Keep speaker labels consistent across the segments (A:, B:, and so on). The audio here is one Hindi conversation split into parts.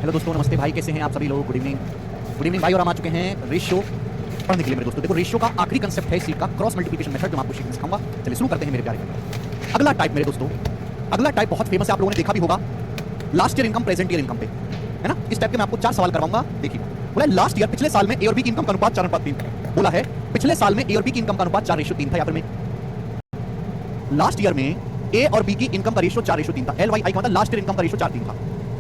A: हेलो दोस्तों, नमस्ते भाई, कैसे हैं आप सभी लोग? गुड इवनिंग भाई। और हम आ चुके हैं रेशियो पढ़ने के लिए मेरे दोस्तों। देखो, रेशियो का आखिरी कंसेप्ट है इसी का क्रॉस मल्टीप्लिकेशन मेथड, जो मैं आपको सिखाऊंगा। चलिए शुरू करते हैं मेरे प्यारे भाई। अगला टाइप मेरे दोस्तों, अगला टाइप बहुत फेमस है, आप लोगों ने देखा भी होगा, last year income present year income पे, है ना। इस टाइप के मैं आपको 4 सवाल करवाऊंगा। देखिए, बोला लास्ट ईयर, पिछले साल में ए और बी की इनकम का अनुपात 4:3। बोला है पिछले साल में ए और बी की इनकम का अनुपात 4:3 था। या फिर में लास्ट ईयर में ए और बी की इनकम का रेशियो 4:3 था। LYI का मतलब लास्ट ईयर इनकम का रेशियो 4:3 था।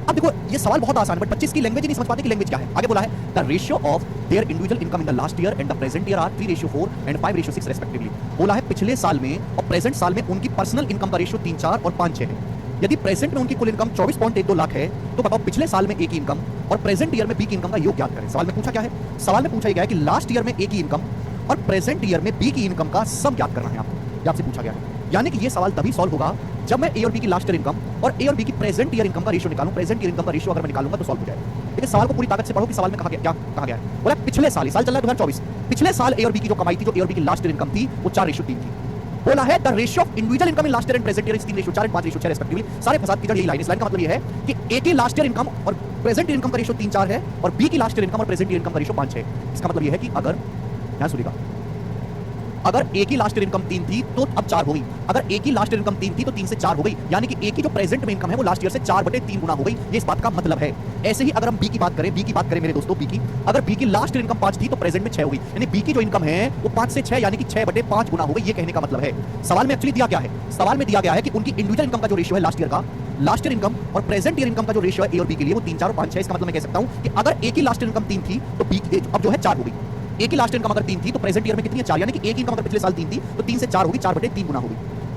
A: अब देखो, ये सवाल बहुत आसान है, बट बच्चे इसकी लैंग्वेज ही नहीं समझ पाते कि लैंग्वेज क्या है। आगे बोला है the ratio of their individual income in the last year and the present year are 3:4 and 5:6 respectively. बोला है पिछले साल में और प्रेजेंट साल में उनकी पर्सनल इनकम का रेशियो 3, 4 और 5, 6 है। यदि प्रेजेंट में उनकी कुल इनकम 24.12 लाख है, तो बताओ पिछले साल में ए की इनकम और प्रेजेंट ईयर में बी की इनकम का योग ज्ञात करें। सवाल में पूछा क्या है? सवाल में पूछा गया है कि लास्ट ईयर में ए की इनकम और प्रेजेंट ईयर में बी की इनकम का सम ज्ञात करना है आपको, ये आपसे पूछा गया है। यानी कि ये सवाल तभी सॉल्व होगा जब मैं ए और बी की लास्ट ईयर इनकम और ए और बी की प्रेजेंट ईयर इनकम का रेशियो निकालूं। प्रेजेंट ईयर इनकम का रेशियो अगर मैं निकालूंगा तो सॉल्व हो जाएगा। लेकिन सवाल को पूरी ताकत से पढ़ो कि सवाल में कहा गया, क्या कहा गया है। बोला पिछले साल, साल चल रहा है 2024, पिछले साल ए और बी की जो कमाई थी, जो ए और बी की लास्ट ईयर इनकम थी, वो 4:3 थी। बोला है the ratio of individual income in last year and present year is 3:4 and 5:6 respectively. सारे फसाद की जड़ यही लाइन। इस लाइन का मतलब ये है कि ए की लास्ट ईयर इनकम और प्रेजेंट ईयर इनकम का रेशियो 3, 4 है और बी की लास्ट ईयर इनकम और प्रेजेंट ईयर इनकम का रेशियो 5 है। इसका मतलब ये है कि अगर, ध्यान सुनिएगा, अगर ए की लास्ट ईयर इनकम 3 थी तो अब 4 हो गई। अगर ए की लास्ट ईयर इनकम 3 थी तो 3 से 4 हो गई। यानी कि ए की जो प्रेजेंट में इनकम है वो लास्ट ईयर से 4/3 गुना हो गई। ये इस बात का मतलब है। ऐसे ही अगर हम बी की बात करें, मेरे दोस्तों, बी की, अगर बी की लास्ट ईयर इनकम 5 थी तो प्रेजेंट में 6 हो गई। यानी बी की जो इनकम है वो 5 से 6 यानी कि 6/5 गुना हो गई। ये कहने का मतलब है। सवाल में एक्चुअली दिया क्या है? सवाल में दिया गया है कि उनकी इंडिविजुअल इनकम का जो रेशियो है लास्ट ईयर का, लास्ट ईयर इनकम और प्रेजेंट ईयर इनकम का जो रेशियो है ए और बी के लिए, वो 3, 4 और 5, 6। इसका मतलब मैं कह सकता हूं कि अगर ए की लास्ट ईयर इनकम 3 थी तो बी की अब जो है 4 हो गई। ए की लास्ट इनकम अगर 3 थी तो प्रेजेंट ईयर में कितनी है? 4। यानी कि ए की इनकम अगर पिछले साल 3 थी तो 3 से 4 होगी, 4/3 गुना होगी।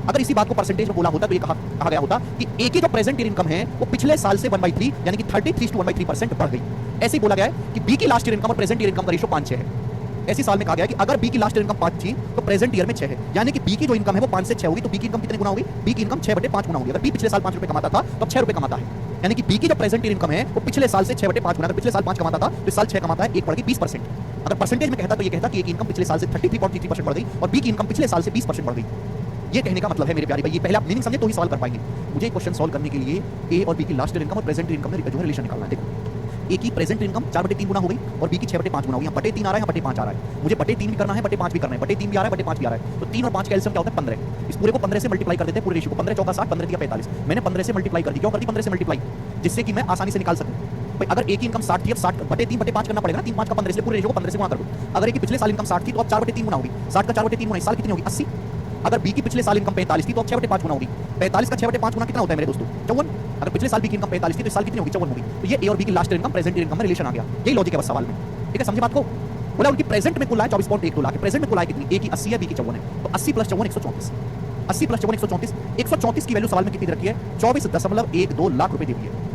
A: अगर इसी बात को परसेंटेज में बोला होता तो ये कहा गया होता कि ए की जो प्रेजेंट ईयर इनकम है वो पिछले साल से 1/3 यानी कि 33:1/3% बढ़ गई। ऐसे ही बोला गया है कि बी की लास्ट ईयर इनकम और प्रेजेंट ईयर इनकम का रेशियो 5-6 है। ऐसी साल में कहा गया है कि अगर बी की लास्ट ईयर इनकम 5 थी तो प्रेजेंट ईयर में 6 है। यानी कि बी की जो इनकम है वो 5 से 6 होगी। तो बी की इनकम कितने गुना होगी? बी की इनकम 6/5 गुना होगी। अगर बी पिछले साल 5 रुपए कमाता था तो अब 6 रुपए कमाता है। यानी कि बी की जो प्रेजेंट ईयर इनकम है वो पिछले साल से 6/5 गुना। अगर पिछले साल 5 कमाता था तो इस साल 6 कमाता है, 1 बढ़ गई 20%। अगर परसेंटेज में कहता तो ये कहता कि ए की इनकम पिछले साल से 33.33% बढ़ गई और बी की इनकम पिछले साल से 20% बढ़ गई। ये कहने का मतलब है मेरे प्यारे भाई, ये पहले आप मीनिंग समझे तो ही सवाल कर पाएंगे। मुझे क्वेश्चन सॉल्व करने के लिए ए और बी की लास्ट ईयर इनकम और प्रेजेंट ईयर इनकम में जो है रिलेशन निकालना है। देखो, ए की प्रेजेंट इनकम 4/3 गुना हो गई और बी की 6/5 गुना हो गई। यहाँ 3 आ रहा है, यहाँ 5 आ रहा है। मुझे 3 भी करना है, 5 भी करना है। 3 भी आ रहा है, 5 भी आ रहा है। तो 3 और 5 का एलसीएम क्या होता है? 15। इस पूरे को 15 से मल्टीप्लाई कर देते हैं, पूरे रेशियो को। 15 चौका 60, 15 दिया 45। मैंने 15 से मल्टीप्लाई कर दी। क्यों कर दी 15 से मल्टीप्लाई? जिससे कि मैं आसानी से निकाल सकूं। भाई अगर ए की इनकम 60 थी, अब 60/3/5 करना पड़ेगा ना। 3, 5 का 15, इसलिए पूरे रेशियो को 15 से गुणा कर दो। अगर ए की पिछले साल इनकम 60 थी तो अब 4/3 गुना होगी। 60 का 4/3 गुना इस साल कितनी होगी? 80। अगर बी की पिछले साल इनकम 45 थी तो अब 6/5 गुना होगी। 45 का 6/5 गुना कितना होता है मेरे दोस्तों? 54। अगर पिछले साल बी की इनकम 45 थी तो इस साल कितनी होगी? 54 होगी। तो ये ए और बी की लास्ट इनकम प्रेजेंट इनकम में रिलेशन आ गया। यही लॉजिक है बस सवाल में। ठीक है, समझे बात को? बोला उनकी प्रेजेंट में कुल आय 24.12 लाख है। प्रेजेंट में कुल आय कितनी? ए की 80 है, बी की 54 है। तो 80 + 54 134। 80 + 54 134। 134 की वैल्यू सवाल में कितनी दे रखी है? 24.12 लाख रुपए दी हुई है।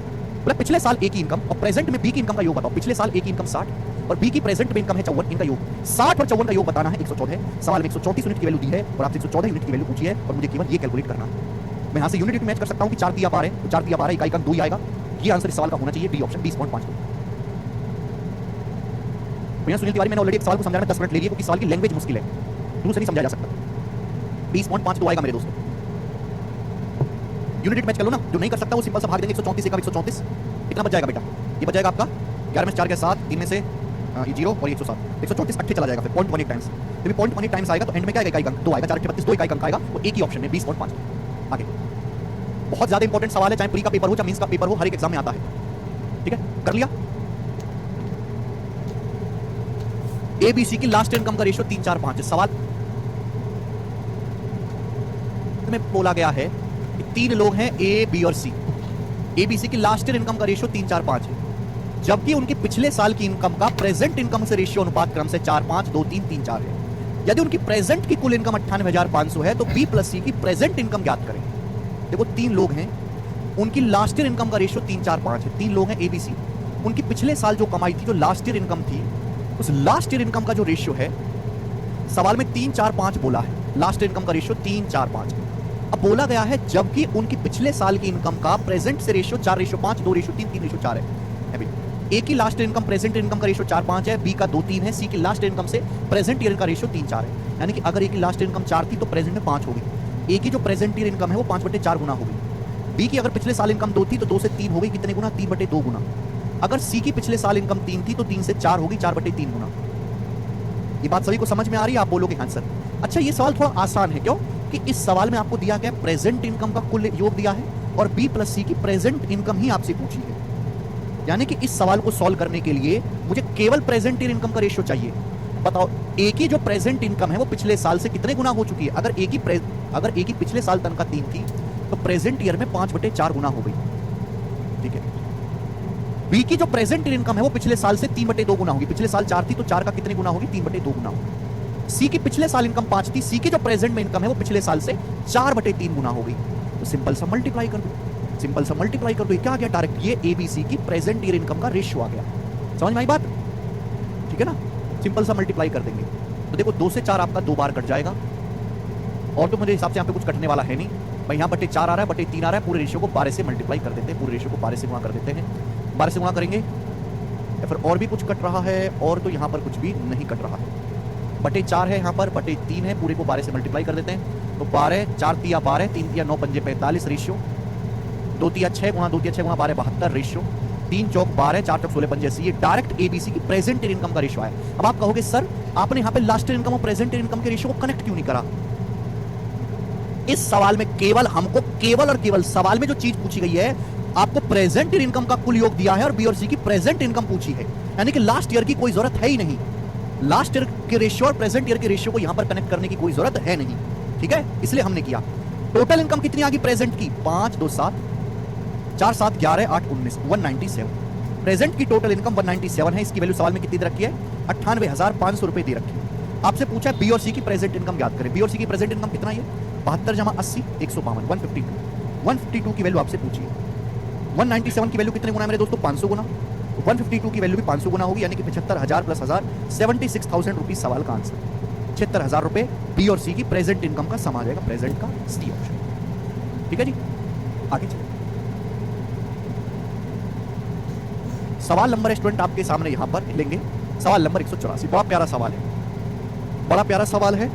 A: बोला पिछले साल ए की इनकम और प्रेजेंट में बी की इनकम का योग बताओ। पिछले साल ए की इनकम 60 और बी की प्रेजेंट में इनकम है 54। इनका योग 60 और 54 का योग बताना है 114। सवाल में 134 यूनिट की वैल्यू दी है और आपसे 114 यूनिट की वैल्यू पूछी है और मुझे केवल ये कैलकुलेट करना है। मैं यहां से यूनिट मैच कर सकता हूं कि 4 दिया पा रहे हैं, 4 दिया पा रहा है, इकाई का 2 ही आएगा। ये आंसर इस सवाल का होना चाहिए, डी ऑप्शन 20.5। भैया सुनील तिवारी, मैंने ऑलरेडी एक सवाल को समझाने में 10 मिनट ले लिए क्योंकि सवाल की लैंग्वेज मुश्किल है, दूर से नहीं समझा जा सकता। 20.5 आएगा मेरे दोस्तों। यूनिट मैच कर लो ना, जो नहीं कर सकता वो सिंपल सा भाग देंगे। 134 का 134 कितना बच जाएगा बेटा? ये बच जाएगा आपका 11 में 4 के 7, 3 में से 0 और 107, 134 8 चला जाएगा। फिर 0.18 टाइम्स, जब 0.18 टाइम्स आएगा तो एंड में क्या आएगा? इकाई अंक 2 आएगा। 4 32 2 इकाई अंक आएगा। वो एक ही ऑप्शन में 20.5। आगे बहुत ज्यादा इंपॉर्टेंट सवाल है, चाहे प्री का पेपर हो चाहे मींस का पेपर हो, हर एक एग्जाम में आता है। ठीक है, कर लिया। एबीसी की लास्ट इनकम का रेशियो 3, 4, 5 है। सवाल में बोला गया है कि 3 लोग हैं, ए, बी और सी। एबीसी की लास्ट ईयर इनकम का रेशियो 3, 4, 5 है, जबकि उनकी पिछले साल की इनकम का प्रेजेंट इनकम से रेशियो अनुपात क्रम से 4, 5, 2, 3, 3, 4 है। यदि उनकी प्रेजेंट की कुल इनकम 98,500 है तो बी प्लस सी की प्रेजेंट इनकम ज्ञात करें। देखो 3 लोग हैं, उनकी लास्ट ईयर इनकम का रेशियो 3, 4, 5 है। 3 लोग हैं एबीसी, उनकी पिछले साल जो कमाई थी, जो लास्ट ईयर इनकम थी, उस लास्ट ईयर इनकम का जो रेशियो है, सवाल में 3, 4, 5 बोला है। लास्ट ईयर इनकम का रेशियो 3, 4, 5। अब बोला गया है जबकि उनकी पिछले साल की इनकम का प्रेजेंट से रेशियो 4:5, 2:3, 3:4 है। ए की लास्ट इनकम प्रेजेंट इनकम का रेशियो 4, 5 है, बी का 2, 3 है, सी की लास्ट इनकम से प्रेजेंट ईयर का रेशियो 3, 4 है। यानी कि अगर ए की लास्ट इनकम 4 थी तो प्रेजेंट में 5 होगी। ए की जो प्रेजेंट ईयर इनकम है वो 5/4 गुना होगी। बी की अगर पिछले साल इनकम 2 थी तो 2 से 3 हो गई। कितने गुना? 3/2 गुना। अगर सी की पिछले साल इनकम 3 थी तो 3 से 4 होगी, 4/3 गुना। ये बात सभी को समझ में आ रही है? आप बोलोगे हाँ सर। अच्छा, ये सवाल थोड़ा आसान है, क्यों कि इस सवाल में आपको दिया गया प्रेजेंट इनकम का कुल योग दिया है और बी प्लस सी की प्रेजेंट इनकम ही आपसे पूछी है। यानी कि इस सवाल को सॉल्व करने के लिए मुझे केवल प्रेजेंट ईयर इनकम का रेशियो चाहिए। बताओ, एक ही जो प्रेजेंट इनकम है वो पिछले साल से कितने गुना हो चुकी है? अगर एक ही पिछले साल तनख्वाह 3 थी तो प्रेजेंट ईयर में 5/4 गुना हो गई। ठीक है। बी की जो प्रेजेंट ईयर इनकम है वो पिछले साल से 3/2 गुना होगी। पिछले साल 4 थी तो 4 का कितने गुना होगी? 3/2 गुना होगी। सी की पिछले साल इनकम 5 थी, सी की जो प्रेजेंट में इनकम है वो पिछले साल से 4/3 गुना हो गई। तो सिंपल सा मल्टीप्लाई कर दो, सिंपल सा मल्टीप्लाई कर दो। क्या आ गया? डायरेक्ट ये एबीसी की प्रेजेंट ईयर इनकम का रेशियो आ गया। समझ में आई बात? ठीक है ना? सिंपल सा मल्टीप्लाई कर देंगे तो देखो 2 से 4 आपका 2 बार कट जाएगा और तो मेरे हिसाब से यहाँ पे कुछ कटने वाला है नहीं भाई। यहाँ 4 आ रहा है, 3 आ रहा है, पूरे रेशियो को 12 से मल्टीप्लाई कर देते हैं, पूरे रेशियो को 12 से गुणा कर देते हैं। 12 से गुणा करेंगे या फिर और भी कुछ कट रहा है? और तो यहाँ पर कुछ भी नहीं कट रहा है। 4 है यहाँ पर, 3 है, पूरे को 12 से मल्टीप्लाई कर देते हैं तो 12, 4 तिया 12, 3 तिया 9, 5 45 रेशियो, 2 तिया 6 गुणा 2 तिया 6 गुणा 12 72 रेशियो, 3 चौक 12, 4 चौक 16 पंजे 80। ये डायरेक्ट एबीसी की प्रेजेंट ईयर इनकम का रेशियो है। अब आप कहोगे सर आपने यहाँ पे लास्ट ईयर इनकम और प्रेजेंट ईयर इनकम के रेशियो को कनेक्ट क्यों नहीं करा? इस सवाल में केवल हमको केवल और केवल सवाल में जो चीज पूछी गई है, आपको प्रेजेंट ईयर इनकम का कुल योग दिया है और बी और सी की प्रेजेंट इनकम पूछी है, यानी कि लास्ट ईयर की कोई जरूरत है ही नहीं। लास्ट ईयर के रेशियो और प्रेजेंट ईयर के रेशियो को यहां पर कनेक्ट करने की कोई जरूरत है नहीं। ठीक है, इसलिए हमने किया। टोटल इनकम कितनी आ गई प्रेजेंट की? 5 2 7 4 7 11 8 19 197। प्रेजेंट की टोटल इनकम 197 है। इसकी वैल्यू सवाल में कितनी दे रखी है? 98,500 रुपए दे रखी है। आपसे पूछा है बी और सी की प्रेजेंट इनकम याद करें। बी और सी की प्रेजेंट इनकम कितना है? 72 जमा 80 152 152 की वैल्यू आपसे पूछी है। 197 की वैल्यू कितने गुना है मेरे दोस्तों? 500 गुना। 152 की वैल्यू भी 500 गुना होगी, यानी कि 75,000 प्लस 1000 76,000 रुपीज सवाल का आंसर। 76,000 रुपए बी और सी की प्रेजेंट इनकम का सम आ जाएगा, प्रेजेंट का सी ऑप्शन। ठीक है जी, आगे चलिए। सवाल नंबर स्टूडेंट आपके सामने यहां पर लेंगे, सवाल नंबर 184। बड़ा प्यारा सवाल है, बड़ा प्यारा सवाल है।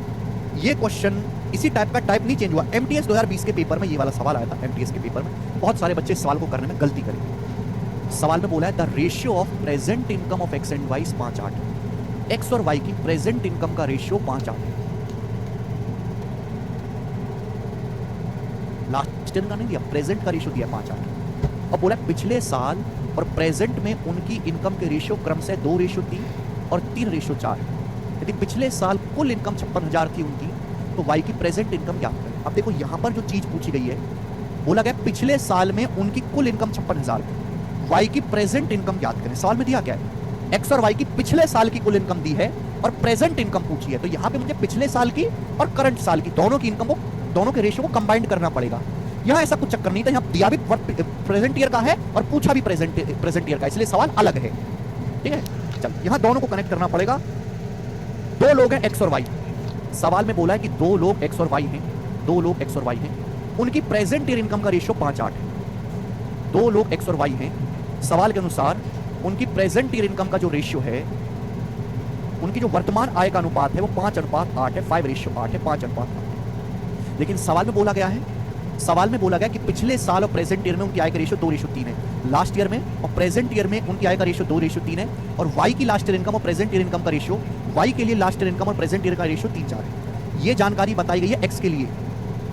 A: ये क्वेश्चन इसी टाइप का टाइप नहीं चेंज हुआ। एमटीएस 2020 के पेपर में ये वाला सवाल आया था। एमटीएस के पेपर में बहुत सारे बच्चे इस सवाल को करने में गलती करेंगे। सवाल में बोला है the ratio of present income of x and y 5/8। X और वाई की प्रेजेंट इनकम का रेशियो 5/8 है। लास्ट ईयर का नहीं दिया, प्रेजेंट का रेशियो दिया 5/8। और बोला पिछले साल और प्रेजेंट में उनकी इनकम के रेशियो क्रम से 2:3 और 3:4 है। यदि पिछले साल कुल इनकम 56,000 थी उनकी, तो वाई की प्रेजेंट इनकम क्या करें? अब देखो यहां पर जो चीज पूछी गई है, बोला गया पिछले साल में उनकी कुल इनकम 56,000 थी, वाई की प्रेजेंट इनकम याद करें। सवाल में दिया क्या है? एक्स और वाई की पिछले साल की कुल इनकम दी है और प्रेजेंट इनकम पूछी है। तो यहां पे मुझे पिछले साल की और करंट साल की दोनों की इनकम को, दोनों के रेशियो को कंबाइंड करना पड़ेगा। यहां ऐसा कुछ चक्कर नहीं था, यहां दिया भी प्रेजेंट ईयर का है और पूछा भी प्रेजेंट ईयर का, इसलिए सवाल अलग है। ठीक है, चल यहां दोनों को कनेक्ट करना पड़ेगा। दो लोग हैं एक्स और वाई। सवाल में बोला है कि 2 लोग एक्स और वाई हैं, 2 लोग एक्स और वाई हैं, उनकी प्रेजेंट ईयर इनकम का रेशियो 5/8 है। 2 लोग एक्स और वाई हैं, सवाल के अनुसार उनकी प्रेजेंट ईयर इनकम का जो रेशियो है, उनकी जो वर्तमान आय का अनुपात है वो 5/8 है, 5:8 है, 5/8। लेकिन सवाल में बोला गया है, सवाल में बोला गया कि पिछले साल और प्रेजेंट ईयर में उनकी आय का रेशियो 2:3 है। लास्ट ईयर में और प्रेजेंट ईयर में उनकी आय का रेशियो 2:3 है। और वाई की लास्ट ईयर इनकम और प्रेजेंट ईयर इनकम का रेशियो, वाई के लिए लास्ट ईयर इनकम और प्रेजेंट ईयर का रेशियो 3:4 है। ये जानकारी बताई गई है एक्स के लिए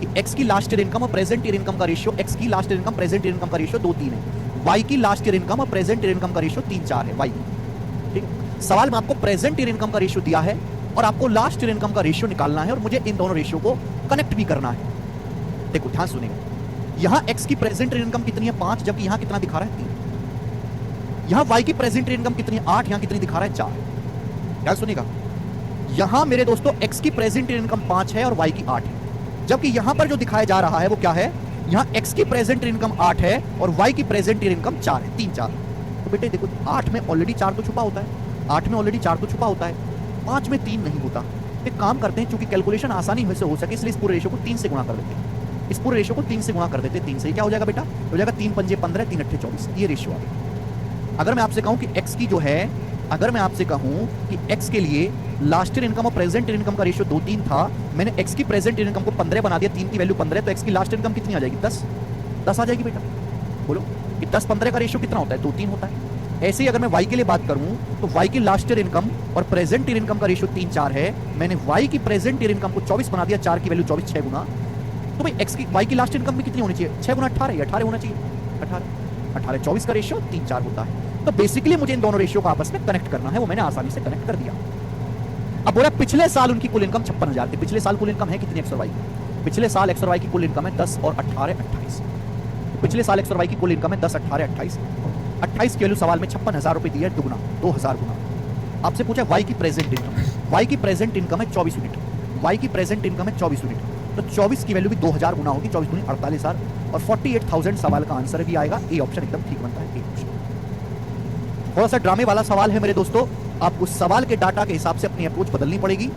A: कि एक्स की लास्ट ईयर इनकम और प्रेजेंट ईयर इनकम का रेशियो, एक्स की last year income present year income का रेशियो 2:3 है। वाई की लास्ट ईयर इनकम और प्रेजेंट ईयर इनकम का रेशियो 3:4 है वाई। ठीक है, सवाल में आपको प्रेजेंट ईयर इनकम का रेशियो दिया है और आपको लास्ट ईयर इनकम का रेशियो निकालना है और मुझे इन दोनों रेशियो को कनेक्ट भी करना है। देखो ध्यान सुनेगा, यहां एक्स की प्रेजेंट ईयर इनकम कितनी है? 5, जबकि यहां कितना दिखा रहा है? 3। यहां वाई की प्रेजेंट ईयर इनकम कितनी है? 8, यहां कितनी दिखा रहा है? 4। ध्यान सुनेगा, यहां मेरे दोस्तों एक्स की प्रेजेंट ईयर इनकम 5 है और वाई की 8 है, जबकि यहां पर जो दिखाया जा रहा है वो क्या है? यहां एक्स की प्रेजेंट ईयर इनकम 8 है और वाई की प्रेजेंट ईयर इनकम 4 है, 3-4। तो बेटे देखो 8 में ऑलरेडी 4 तो छुपा होता है, 8 में ऑलरेडी 4 तो छुपा होता है, 5 में 3 नहीं होता। एक काम करते हैं, चूंकि कैलकुलेशन आसानी से हो सके इसलिए इस पूरे रेशियो को 3 से गुणा कर देते हैं। इस पूरे रेशियो को 3 से गुणा कर देते हैं। 3 से क्या हो जाएगा बेटा? हो जाएगा 3 पंजे 15, 3 अट्ठे 24। ये रेशियो आ गया। अगर मैं आपसे कहूं कि एक्स की जो है, अगर मैं आपसे कहूं कि एक्स के लिए लास्ट ईयर इनकम और प्रेजेंट ईयर इनकम का रेशियो 2:3 था, मैंने एक्स की प्रेजेंट ईयर इनकम को 15 बना दिया, 3 की वैल्यू 15, तो एक्स की लास्ट इनकम कितनी आ जाएगी? 10 आ जाएगी बेटा। बोलो कि 10-15 का रेशियो कितना होता है? 2:3 होता है। ऐसे ही अगर मैं वाई के लिए बात करूं तो वाई की लास्ट ईयर इनकम और प्रेजेंट ईयर इनकम का रेशियो 3-4 है। मैंने वाई की प्रेजेंट ईयर इनकम को 24 बना दिया, 4 की वैल्यू 24, 6 गुना। तो भाई एक्स की वाई की लास्ट इनकम में कितनी होनी चाहिए? 6 गुना 18, 18 होना चाहिए। 18 24 का रेशियो 3-4 होता है। तो बेसिकली मुझे इन दोनों रेशियो को आपस में कनेक्ट करना है, वो मैंने आसानी से कनेक्ट कर दिया। अब बोला पिछले साल उनकी कुल इनकम 56,000 थी। पिछले साल कुल इनकम है कितनी एक्स और वाई की? पिछले साल एक्स और वाई की कुल इनकम है 10 और 18 28। पिछले साल एक्स और वाई की कुल इनकम है 10 18 28। 28 की वैल्यू सवाल में 56,000 रुपए दी है, दुगुना 2,000 गुना। आपसे पूछा वाई की प्रेजेंट इनकम। वाई की प्रेजेंट इनकम है 24 यूनिट। वाई की प्रेजेंट इनकम है 24 यूनिट, तो 24 की वैल्यू भी 2,000 गुना होगी। 24 गुनी 48,000 और 48,000 सवाल का आंसर भी आएगा। ए ऑप्शन एकदम ठीक बनता है। थोड़ा सा ड्रामे वाला सवाल है मेरे दोस्तों, आप उस सवाल के डाटा के हिसाब से अपनी अप्रोच बदलनी पड़ेगी।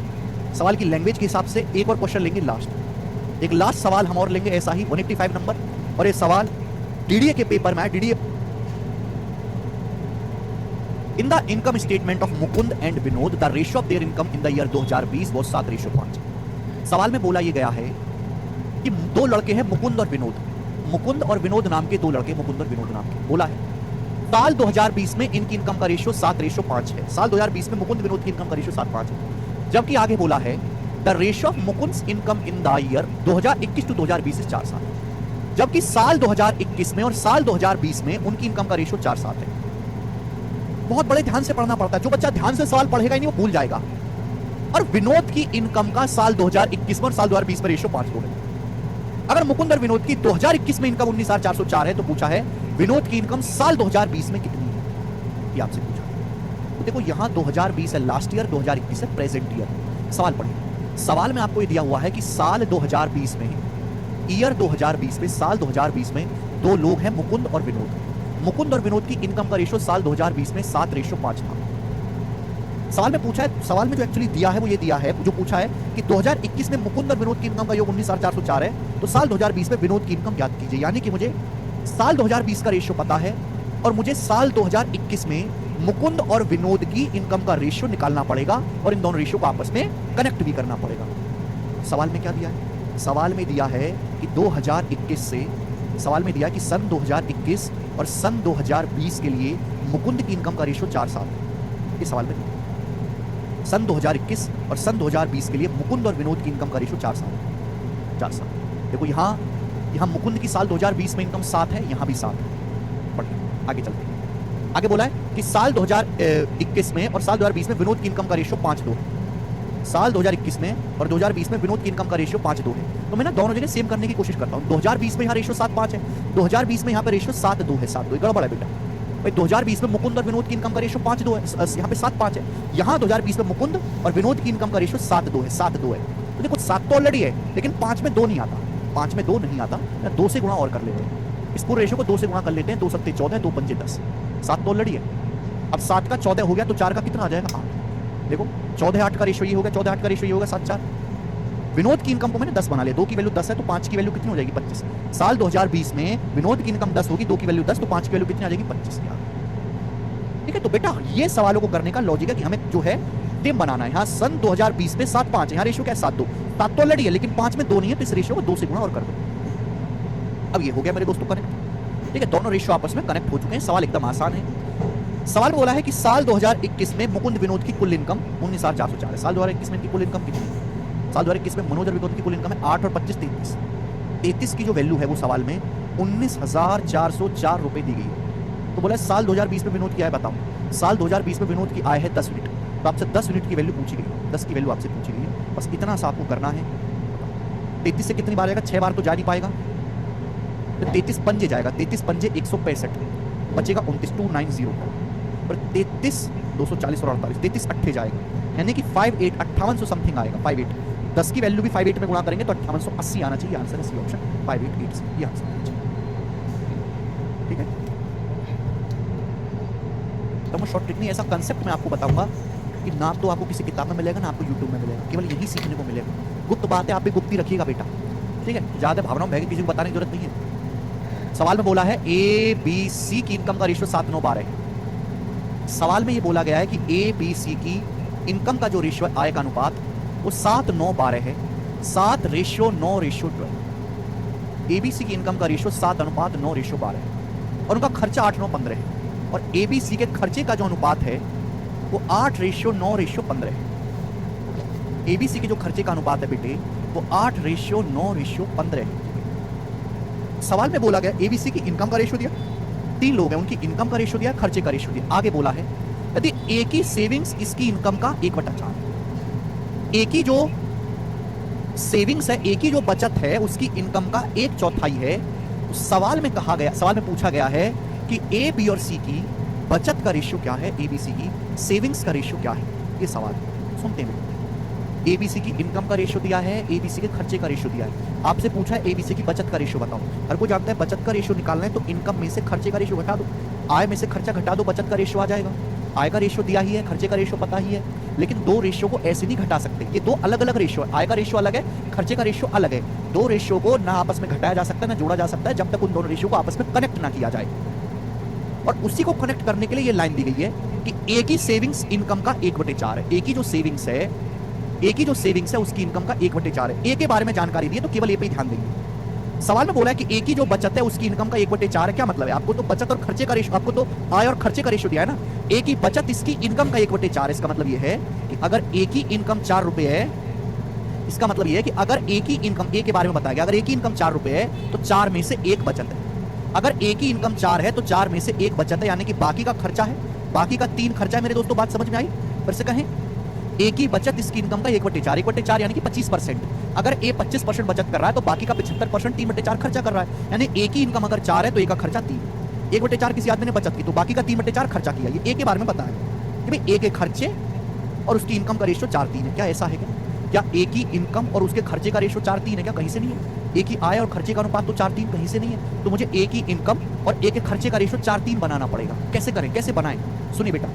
A: सवाल की लैंग्वेज के हिसाब से एक और क्वेश्चन लेंगे लास्ट। एक लास्ट सवाल हम और लेंगे ऐसा ही 185 नंबर, और ये सवाल डीडीए के पेपर में है। DDA in the income statement of Mukund and Vinod the ratio of there income in the year 2020 was 7:5। सवाल में बोला ये गया है कि दो लड़के हैं मुकुंद और विनोद। मुकुंद और विनोद नाम के दो लड़के, मुकुंद और विनोद नाम के। बोला है साल 2020 में इनकी इनकम का रेशियो 7:5 है। साल 2020 में मुकुंद विनोद की इनकम का रेशियो 7:5 है। जबकि आगे बोला है the ratio of Mukund's income in the year 2021 to 2020 is 4:7। जबकि साल 2021 में और साल 2020 में उनकी इनकम का रेशियो 4:7 है। बहुत बड़े ध्यान से पढ़ना पड़ता है। जो बच्चा ध्यान से सवाल पढ़ेगा ही नहीं वो भूल जाएगा। और विनोद की इनकम का साल 2021 में और साल 2020 में रेशियो 5:2 है। अगर मुकुंद और विनोद की 2021 में इनकम 19,404 है तो पूछा है विनोद की इनकम साल 2020 में कितनी है, ये आपसे पूछा। तो देखो यहां 2020 है लास्ट ईयर, 2021 है प्रेजेंट ईयर। सवाल पढ़िए। सवाल में आपको ये दिया हुआ है कि साल 2020 में, ईयर 2020 में, साल 2020 में दो लोग हैं मुकुंद और विनोद। मुकुंद और विनोद की इनकम का रेशियो साल 2020 में 7:5 था। सवाल में पूछा है, सवाल में जो एक्चुअली दिया है वो ये दिया है, जो पूछा है कि 2021 में मुकुंद और विनोद की इनकम का योग 19,404 है, तो साल 2020 में विनोद की इनकम ज्ञात कीजिए। यानी कि मुझे साल 2020 का रेशियो पता है और मुझे साल 2021 में मुकुंद और विनोद की इनकम का रेशियो निकालना पड़ेगा और इन दोनों रेशियो को आपस में कनेक्ट भी करना पड़ेगा। सवाल में क्या दिया है? सवाल में दिया है कि 2021 से, सवाल में दिया कि सन 2021 और सन 2020 के लिए मुकुंद की इनकम का रेशियो 4:7 है। इस सवाल में सन 2021 और सन 2020 के लिए मुकुंद और विनोद की इनकम का रेशियो 4:7। देखो यहां मुकुंद की साल 2020 में इनकम 7 है, यहां भी 7 है। बढ़िया, आगे चलते हैं। आगे बोला है कि साल 2021 में और साल 2020 में विनोद की इनकम का रेशियो 5:2 है। साल 2021 में और 2020 में विनोद की इनकम का रेशियो 5:2 है। तो मैं ना दोनों जगह सेम करने की कोशिश करता हूं। 2020 में यहां रेशियो 7:5 है, 2020 में यहां पे रेशियो 7:2 है। 7:2 गड़बड़ है बेटा भाई। 2020 में मुकुंद और विनोद की इनकम का रेशियो 5:2 है, यहाँ पे 7:5 है। यहाँ 2020 में मुकुंद और विनोद की इनकम का रेशियो 7:2 है। 7:2 है तो देखो 7 तो ऑलरेडी है, लेकिन 5 में 2 नहीं आता। 5 में 2 नहीं आता, 2 से गुणा और कर लेते हैं। इस पूरे रेशियो को 2 से गुणा कर लेते हैं। 2 7 14, 2 5 10। 7 तो ऑलरेडी है। अब 7 का 14 हो गया तो 4 का कितना आ जाएगा? 8। देखो 14 8 का रेशियो ये हो गया, 14 8 का रेशियो ये होगा 7 4। विनोद की इनकम को मैंने 10 बना लिया। 2 की वैल्यू 10 है तो 5 की वैल्यू कितनी हो जाएगी? 25। साल 2020 में विनोद की इनकम 10 होगी, 2 की वैल्यू 10 तो 5 की वैल्यू कितनी आ जाएगी? 25। ठीक है, तो बेटा ये सवालों को करने का लॉजिक है कि हमें जो है टेम बनाना है। यहाँ सन 2020 में 7:5 है, यहाँ रेशियो क्या है? 7:2। 7 तो ऑलरेडी है, लेकिन 5 में 2 नहीं है, तो इस रेशियो को 2 से गुणा और कर दो। अब ये हो गया मेरे दोस्तों कनेक्ट। ठीक है, दोनों रेशियो आपस में कनेक्ट हो चुके हैं। सवाल एकदम आसान है। सवाल बोला है कि साल 2021 में मुकुंद विनोद की कुल इनकम 19,404 है। साल 2021 में इनकी कुल इनकम कितनी है? साल 2021 में मनोज और विनोद की कुल इनकम है 8 और 25 33। 33 की जो वैल्यू है वो सवाल में 19,404 रुपए दी गई है। तो बोला साल 2020 में विनोद की आय बताओ। साल 2020 में विनोद की आय है 10 यूनिट, तो आपसे 10 यूनिट की वैल्यू पूछी गई। 10 की वैल्यू आपसे पूछी गई है, बस इतना सा आपको करना है। 33 से कितनी बार आएगा? 6 बार तो जा नहीं पाएगा, तो 33 पंजे जाएगा। 33 पंजे 165, बचेगा 29 290 और 33 240 और 48, 33 अट्ठे जाएगा, यानी कि 58 5800 समथिंग आएगा। 58 10 की वैल्यू भी 58 में गुणा करेंगे तो 5880 आना चाहिए। आंसर है सी ऑप्शन 588, ये आंसर है। ठीक है, तो मैं शॉर्ट ट्रिक नहीं, ऐसा कंसेप्ट मैं आपको बताऊंगा कि ना तो आपको किसी किताब में मिलेगा ना आपको यूट्यूब में मिलेगा, केवल यही सीखने को मिलेगा। गुप्त बातें आप भी गुप्त ही रखिएगा बेटा। ठीक है, ज्यादा भावनाओं में किसी को बताने की जरूरत नहीं है। सवाल में बोला है ए बी सी की इनकम का रेशियो 7 9 12 है। सवाल में ये बोला गया है कि ए बी सी की इनकम का जो रेशियो आय का अनुपात वो 7 9 12 है। 7:9:12। ए बी सी की इनकम का रेशियो 7:9:12 है और उनका खर्चा 8 9 15 है। और एबीसी के खर्चे का जो अनुपात है वो 8:9:15 है। एबीसी के जो खर्चे का अनुपात है बेटे वो 8:9:15 है। सवाल में बोला गया एबीसी की इनकम का रेशियो दिया, 3 लोग हैं उनकी इनकम का रेशियो दिया, खर्चे का रेशियो दिया। आगे बोला है यदि ए की सेविंग्स इसकी इनकम का 1/4, ए की जो सेविंग्स है, ए की जो बचत है उसकी इनकम का 1/4 है। सवाल में कहा गया, सवाल में पूछा गया है कि ए बी और सी की बचत का रेशियो क्या है, एबीसी की सेविंग्स का रेशियो क्या है। ये सवाल सुनते हैं। एबीसी की इनकम का रेशियो दिया है, एबीसी के खर्चे का रेशियो दिया है। आपसे पूछा है एबीसी की बचत का रेशियो बताओ। हर कोई जानता है बचत का रेशियो निकालना है तो इनकम में से खर्चे का रेशियो घटा दो, आय में से खर्चा घटा दो, बचत का रेशियो आ जाएगा। आय का रेशियो दिया ही है, खर्चे का रेशियो पता ही है, लेकिन दो रेशियो को ऐसे नहीं घटा सकते। ये दो अलग अलग रेशियो है, आय का रेशियो अलग है, खर्चे का रेशियो अलग है। दो रेशियो को ना आपस में घटाया जा सकता है ना जोड़ा जा सकता है जब तक उन दोनों रेशियो को आपस में कनेक्ट ना किया जाए। और उसी को कनेक्ट करने के लिए ये लाइन दी गई है कि ए की सेविंग्स इनकम का 1/4 है। ए की जो सेविंग्स है, ए की जो सेविंग्स है उसकी इनकम का 1/4 है। ए के बारे में जानकारी दी है तो केवल ए पे ही ध्यान देंगे। सवाल में बोला है कि ए की जो बचत है उसकी इनकम का 1/4 है। क्या मतलब है? आपको तो बचत और खर्चे का रेशियो, आपको तो आय और खर्चे का रेशियो दिया है ना। ए की बचत इसकी इनकम का 1/4। इसका मतलब ये है कि अगर ए की इनकम 4 रुपए है, इसका मतलब ये है कि अगर ए की इनकम, ए के बारे में बताया गया, अगर ए की इनकम 4 रुपए है तो 4 में से 1 बचत है। अगर ए की इनकम 4 है तो 4 में से 1 बचत है, यानी कि बाकी का खर्चा है, बाकी का 3 खर्चा है। मेरे दोस्तों बात समझ में आई? फिर से कहें, ए की बचत इसकी इनकम का 1/4 यानी कि 25%। अगर ए 25% बचत कर रहा है तो बाकी का 75% 3/4 खर्चा कर रहा है। यानी ए की इनकम अगर 4 है तो ए का खर्चा 3, 1/4 किसी आदमी ने बचत की तो बाकी का 3/4 खर्चा किया। ये ए के बारे में बताया कि भाई ए के खर्चे और उसकी इनकम का रेशियो 4:3 है। क्या ऐसा है क्या ए की इनकम और उसके खर्चे का रेशियो 4:3 है? क्या कहीं से नहीं है? ए की आय और खर्चे का अनुपात तो 4:3 कहीं से नहीं है। तो मुझे ए की इनकम और ए के खर्चे का रेशियो 4:3 बनाना पड़ेगा। कैसे करें, कैसे बनाएं? सुनिए बेटा,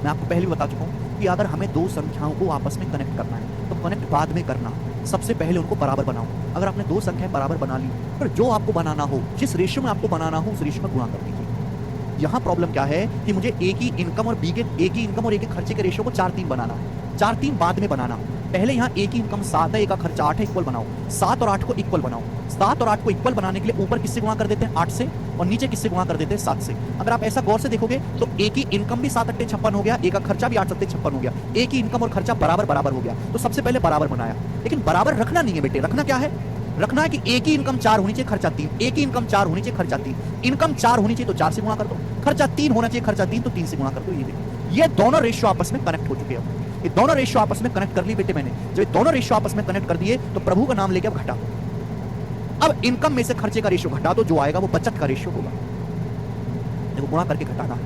A: मैं आपको पहले भी बता चुका हूं कि अगर हमें दो संख्याओं को आपस में कनेक्ट करना है तो कनेक्ट बाद में करना, सबसे पहले उनको बराबर बनाओ। अगर आपने दो संख्याएं बराबर बना ली, फिर जो आपको बनाना हो, जिस रेशियो में आपको बनाना हो उस रेशियो में गुणा कर दीजिए। यहाँ प्रॉब्लम क्या है कि मुझे ए की इनकम और बी के, ए की इनकम और ए के खर्चे के रेशियो को 4:3 बनाना है। 4:3 बाद में बनाना। पहले यहाँ ए की इनकम 7 है, ए का खर्चा 8 है, इक्वल बनाओ। 7 और 8 को इक्वल बनाओ। 7 और 8 को इक्वल बनाने के लिए ऊपर किससे गुणा कर देते हैं? 8 से, और नीचे किससे गुणा कर देते हैं? 7 से। अगर आप ऐसा गौर से देखोगे तो ए की इनकम भी 7×8 = 56 हो गया, ए का खर्चा भी 8×7 = 56 हो गया। ए की इनकम और खर्चा बराबर बराबर हो गया। तो सबसे पहले बराबर बनाया, लेकिन बराबर रखना नहीं है बेटे। रखना क्या है? रखना है कि ए की इनकम 4 होनी चाहिए, खर्चा 3। ए की इनकम 4 होनी चाहिए, खर्चा 3। इनकम 4 होनी चाहिए तो 4 से गुणा कर दो, खर्चा 3 होना चाहिए, खर्चा 3 तो 3 से गुणा कर दो। ये देखो, ये दोनों रेशियो आपस में कनेक्ट हो चुके हैं। ये दोनों रेशियो आपस में कनेक्ट कर ली बेटे मैंने। जब ये दोनों रेशियो आपस में कनेक्ट कर दिए तो प्रभु का नाम लेके अब घटा। अब इनकम में से खर्चे का रेशियो घटा दो, जो आएगा वो बचत का रेशियो होगा। देखो, गुणा करके घटाना है,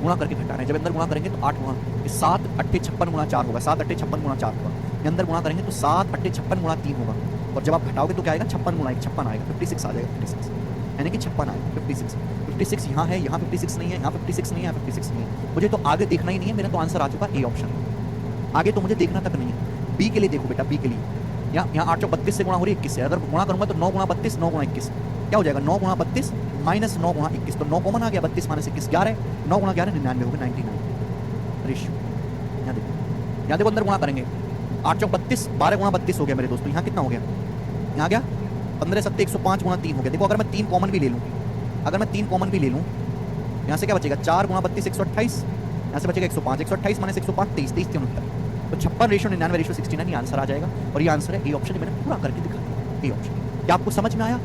A: गुणा करके घटाना है। जब अंदर गुणा करेंगे तो 8 गुणा 7 8 56 गुणा 4 होगा, 7 8 56 गुणा 4 होगा। ये अंदर गुणा करेंगे तो 7 8 56 गुणा 3 होगा, और जब आप घटाओगे तो क्या आएगा? 56 गुणा 1 56 आएगा, 56 आ जाएगा। 56 यानी कि 56 आएगा। 56 यहाँ है, यहाँ 56 नहीं है, यहाँ 56 नहीं है, यहाँ 56 नहीं है। मुझे तो आगे देखना ही नहीं है, मेरा तो आंसर आ चुका ए ऑप्शन। आगे तो मुझे देखना तक नहीं है। बी के लिए देखो बेटा, बी के लिए यहाँ 8 32 से गुणा हो रही है 21 से। अगर गुणा करूंगा तो 9 × 32 9 × 21 क्या हो जाएगा? 9 × 32 माइनस 9 × 21, तो 9 कॉमन आ गया, 32 माइनस 21 11, 9 × 11 99 हो गया, 99 रेशियो। यहाँ देखो अंदर गुणा करेंगे, 8 × 32 12 × 32 हो गया मेरे दोस्तों। यहाँ कितना हो गया? यहाँ गया 15 7 105 × 3 हो गया। देखो अगर मैं 3 कॉमन भी ले लूँ, अगर मैं 3 कॉमन भी ले लूँ, यहाँ से क्या बचेगा? 4 × 32 128, यहाँ से बचेगा 105, 128 माइनस 105 23, 23 69, तो 56 रेशियो 99 रेशियो 69 ये आंसर आ जाएगा। और ये आंसर है ए ऑप्शन। मैंने पूरा करके दिखा दिया, ए ऑप्शन। क्या आपको समझ में आया?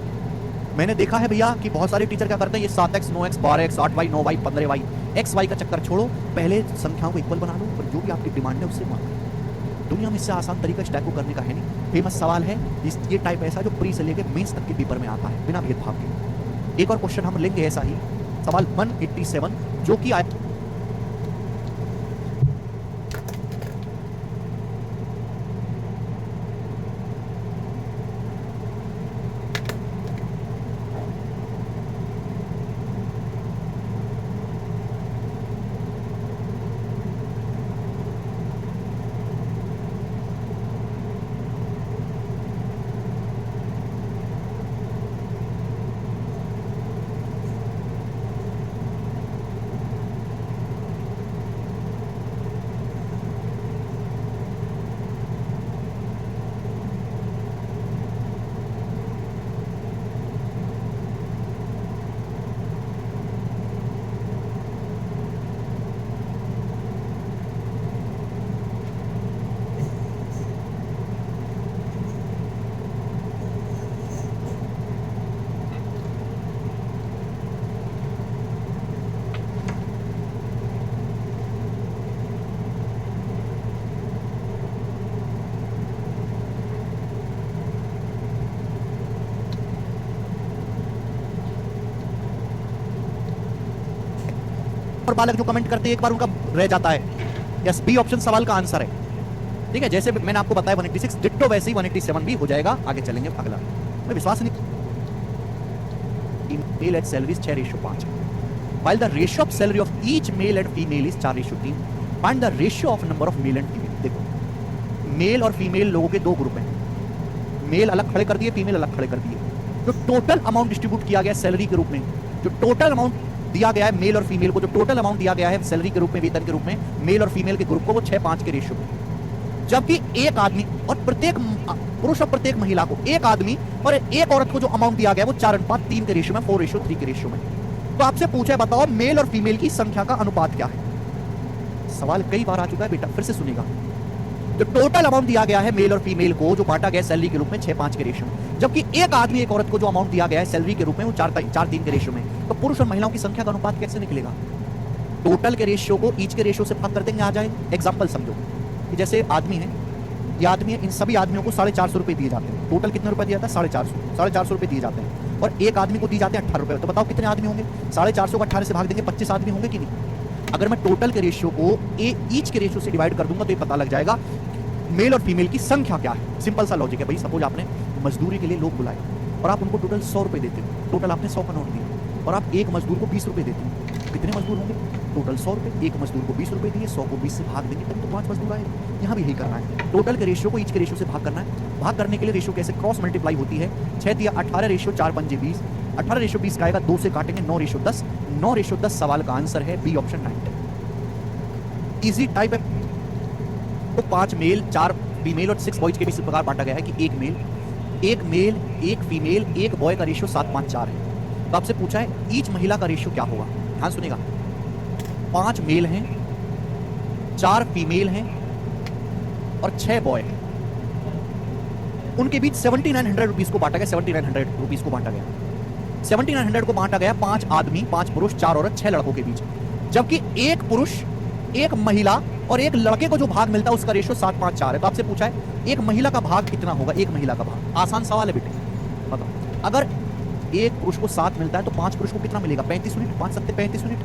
A: मैंने देखा है भैया कि बहुत सारे टीचर क्या करते हैं, ये 7x 9x 12x 8y 9y 15y xy का चक्कर छोड़ो, पहले संख्याओं को इक्वल बना लो और जो भी आपकी डिमांड है उससे मांगो। दुनिया में इससे आसान तरीका इस टाइप को करने का है नहीं। फेमस सवाल है, ये टाइप ऐसा जो प्री से लेके मेंस तक के पेपर में आता है बिना भेदभाव के। एक और क्वेश्चन हम लेंगे ऐसा ही, सवाल 187 जो कि आया पर बालक जो कमेंट करते हैं एक बार उनका रह जाता है। यस, बी ऑप्शन सवाल का आंसर है। ठीक है, जैसे मैंने आपको बताया 186 डिट्टो वैसे ही 187 भी हो जाएगा। आगे चलेंगे अगला। मैं विश्वास नहीं, male at salary 6:5। while the ratio of salary of each male and female is 4:3, find the ratio of number of male and female। देखो, मेल और फीमेल लोगों के दो ग्रुप हैं, मेल अलग खड़े कर दिए, फीमेल अलग खड़े कर दिए। जो टोटल अमाउंट डिस्ट्रीब्यूट किया गया सैलरी के रूप में, जो टोटल अमाउंट दिया गया है मेल और फीमेल को, जो टोटल अमाउंट दिया गया है सैलरी के रूप में, वेतन के रूप में मेल और फीमेल के ग्रुप को, वो 6:5 के रेशियो में। जबकि एक आदमी और प्रत्येक पुरुष और प्रत्येक महिला को, एक आदमी और एक औरत को जो अमाउंट दिया गया है वो 4:3 के रेशियो में, 4:3 के रेशियो में। तो आपसे पूछा है, बताओ मेल और फीमेल की संख्या का अनुपात क्या है। सवाल कई बार आ चुका है बेटा, फिर से सुनिएगा। जो टोटल अमाउंट दिया गया है मेल और फीमेल को, जो बांटा गया सैलरी के रूप में 6:5 के रेशियो में, जबकि एक आदमी एक औरत को जो अमाउंट दिया गया है सैलरी के रूप में वो 4:3 के रेशियो में। तो पुरुष और महिलाओं की संख्या का अनुपात कैसे निकलेगा। टोटल के रेशियो को ईच के रेशियो से भाग कर देंगे, आ जाएगा। एग्जाम्पल समझो कि जैसे आदमी है, ये आदमी है, इन सभी आदमियों को 450 रुपए दिए जाते हैं। टोटल कितने रुपए दिया जाता है, 450 रुपए दिए जाते हैं। और एक आदमी को दिए जाते हैं 18 रुपए। तो बताओ कितने आदमी होंगे, 450 को 18 से भाग देंगे, 25 आदमी होंगे कि नहीं। अगर मैं टोटल के रेशियो को ईच के रेशियो से डिवाइड कर दूंगा तो ये पता लग जाएगा मेल और फीमेल की संख्या क्या है। सिंपल सा लॉजिक है भाई। सपोज आपने मजदूरी के लिए लोग बुलाए और आप उनको टोटल 100 रुपए देते हो, टोटल आपने 100 का नोट दिया, और आप एक मजदूर को 20 रुपए देते हो। कितने मजदूर होंगे, टोटल 100 रुपए। एक मजदूर को 20 रुपए दिए, 100 को 20 से भाग देंगे तब तो 5 मजदूर आए। यहाँ भी यही करना है, टोटल के रेशियो को ईच के रेशियो से भाग करना है। भाग करने के लिए रेशियो कैसे, क्रॉस मल्टीप्लाई होती है। 6 दिया 18 रेशियो 4×5 = 20, 18 रेशियो 20 का आएगा, 2 से काटेंगे 9:10, 9:10 सवाल का आंसर है बी ऑप्शन 9। इजी टाइप है। तो 5 मेल 4 फीमेल और 6 बॉयज के बीच इस प्रकार बांटा गया है कि एक मेल एक फीमेल एक बॉय का रेशियो 7:5:4 है। तो आपसे पूछा है ईच महिला का रेशियो क्या होगा। ध्यान सुनेगा, 5 मेल हैं, 4 फीमेल हैं और 6 बॉय हैं। उनके बीच 7900 रुपीज को बांटा गया, 7900 रुपीज को बांटा गया। 7900 को बांटा गया 5 आदमी, 5 पुरुष, 4 औरत, 6 लड़कों के बीच। जबकि एक पुरुष, एक महिला और एक लड़के को जो भाग मिलता है उसका रेशियो 7:5:4 है। तो आपसे पूछा है एक महिला का भाग कितना होगा। एक महिला का भाग आसान सवाल है बेटे, बताओ। अगर एक पुरुष को 7 मिलता है तो 5 पुरुष को कितना मिलेगा, 35 यूनिट। 5 7 35 यूनिट।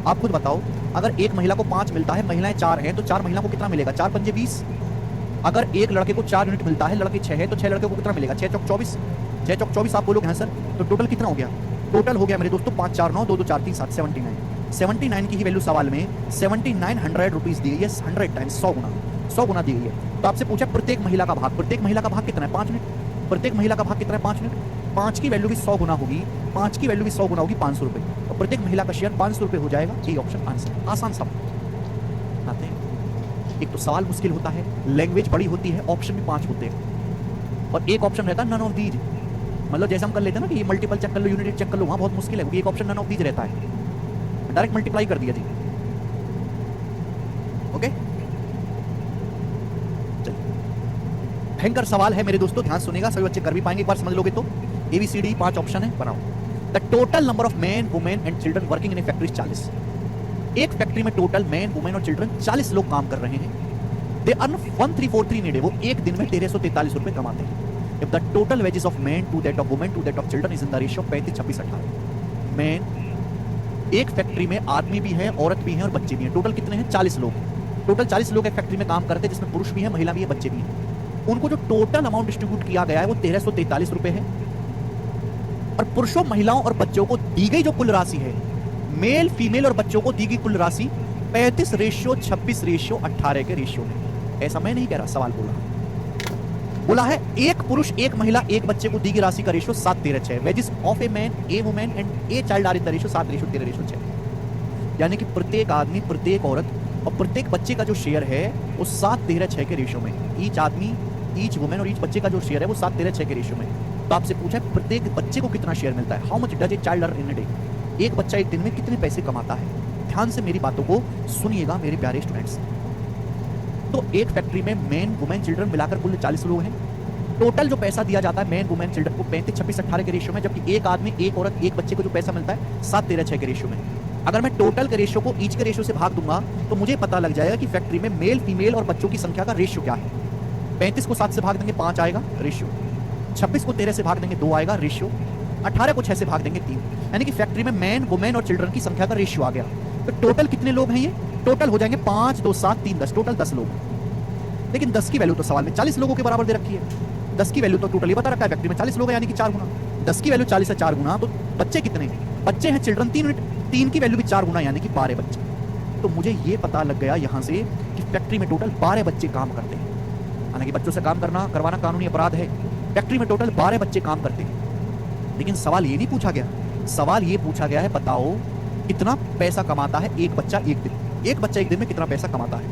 A: आप खुद बताओ, अगर एक महिला को 5 मिलता है, महिलाएं 4 हैं, तो 4 महिला को कितना मिलेगा, 4×5 = 20। अगर एक लड़के को 4 यूनिट मिलता है, लड़के 6 है, तो 6 लड़के को कितना मिलेगा, 6×4 = 24। 6×24 आप बोलोगे हाँ सर, तो टोटल कितना हो गया। टोटल हो गया मेरे दोस्तों 5 4 9 2 2 4 3 7 79। 79 की ही वैल्यू सवाल में 7900 रुपीज दी गई है, 100 टाइम्स 100 गुना दी गई है। तो आपसे पूछा प्रत्येक महिला का भाग, प्रत्येक महिला का भाग कितना है, 5 यूनिट। प्रत्येक महिला का भाग कितना है, 5 यूनिट। 5 की वैल्यू भी 100 गुना होगी, 5 की वैल्यू भी 100 गुना होगी, 500 रुपए। और प्रत्येक महिला का शेयर 500 रुपए हो जाएगा। ये ऑप्शन आंसर, आसान सब आते हैं। एक तो सवाल मुश्किल होता है, लैंग्वेज बड़ी होती है, ऑप्शन भी 5 होते हैं, और एक ऑप्शन रहता है नन ऑफ दीज। मतलब जैसे हम कर लेते हैं ना कि ये मल्टीपल चेक कर लो, यूनिट चेक कर लो, वहां बहुत मुश्किल है, क्योंकि एक ऑप्शन नन ऑफ दीज रहता है। डायरेक्ट मल्टीप्लाई कर दिया जी। ओके, भयंकर सवाल है मेरे दोस्तों, ध्यान सुनेगा, सभी बच्चे कर भी पाएंगे एक बार समझ लोगे तो। ABCD 5 ऑप्शन है, बनाओ। The total number of man women and children working in A factory 40। एक फैक्ट्री में टोटल मैन वुमेन और चिल्ड्रन 40 लोग काम कर रहे हैं। They earn 1343 in a day, वो एक दिन में 1343 रुपए कमाते हैं। If the total wages of man to that of women to that of children is in the ratio 35-26-18। Man, एक फैक्ट्री में आदमी भी है, औरत भी है और बच्चे भी हैं। टोटल कितने हैं, 40 लोग। टोटल 40 लोग एक फैक्ट्री में काम करते हैं, जिसमें पुरुष भी है, महिला भी है, बच्चे भी हैं। उनको जो टोटल अमाउंट डिस्ट्रीब्यूट किया गया है वो 1343 रुपए है। और पुरुषों, महिलाओं और बच्चों को दी गई जो कुल राशि है, मेल फीमेल और बच्चों को दी गई कुल राशि 35:26:18 के रेशियो में। ऐसा मैं नहीं कह रहा, सवाल बोला है एक पुरुष, एक महिला, एक बच्चे को दी गई राशि का ratio 7:13:6। Wages of a man, a women and a child are in the ratio 7:13:6। यानी कि प्रत्येक आदमी, प्रत्येक औरत और प्रत्येक बच्चे का जो शेयर है वो 7:13:6 के रेशियो में। ईच आदमी, ईच वुमेन और ईच बच्चे का जो शेयर है वो 7:13:6 के रेशियो में। तो आपसे पूछा है प्रत्येक बच्चे को कितना शेयर मिलता है, how much does a child earn in a day. एक बच्चा एक दिन में कितने पैसे कमाता है। ध्यान से मेरी बातों को सुनिएगा मेरे प्यारे स्टूडेंट्स। तो एक फैक्ट्री में मैन वुमेन चिल्ड्रन मिलाकर कुल 40 लोग हैं। टोटल जो पैसा दिया जाता है मैन वुमेन चिल्ड्रन को 35-26-18 के रेशियो में, जबकि एक आदमी, एक औरत, एक बच्चे को जो पैसा मिलता है 7:13:6 के रेशियो में। अगर मैं टोटल के रेशियो को ईच के रेशियो से भाग दूंगा तो मुझे पता लग जाएगा कि फैक्ट्री में मेल फीमेल और बच्चों की संख्या का रेशियो क्या है। 35 को 7 से भाग देंगे 5 आएगा रेशियो, 26 को 13 से भाग देंगे 2 आएगा रेशियो, 18 को 6 से भाग देंगे 3। यानी कि फैक्ट्री में मैन वुमेन और चिल्ड्रन की संख्या का रेशियो आ गया। तो टोटल कितने लोग हैं ये? टोटल हो जाएंगे 5 2 7 3 10, टोटल 10 लोग। लेकिन 10 की वैल्यू तो सवाल में 40 लोगों के बराबर दे रखी है। 10 की वैल्यू तो टोटली बता रखा है, फैक्ट्री में 40 लोग हैं यानी कि 4 गुना। 10 की वैल्यू 40 से 4 गुना, तो बच्चे कितने हैं? बच्चे हैं चिल्ड्रन 3 यूनिट, 3 की वैल्यू भी 4 गुना यानी कि 12 बच्चे। तो मुझे ये पता लग गया यहां से कि फैक्ट्री में टोटल 12 बच्चे काम करते हैं। हालांकि बच्चों से काम करवाना कानूनी अपराध है। फैक्ट्री में टोटल 12 बच्चे काम करते हैं। लेकिन सवाल ये नहीं पूछा गया, सवाल ये पूछा गया है बताओ कितना पैसा कमाता है एक बच्चा एक दिन। एक बच्चा एक दिन में कितना पैसा कमाता है,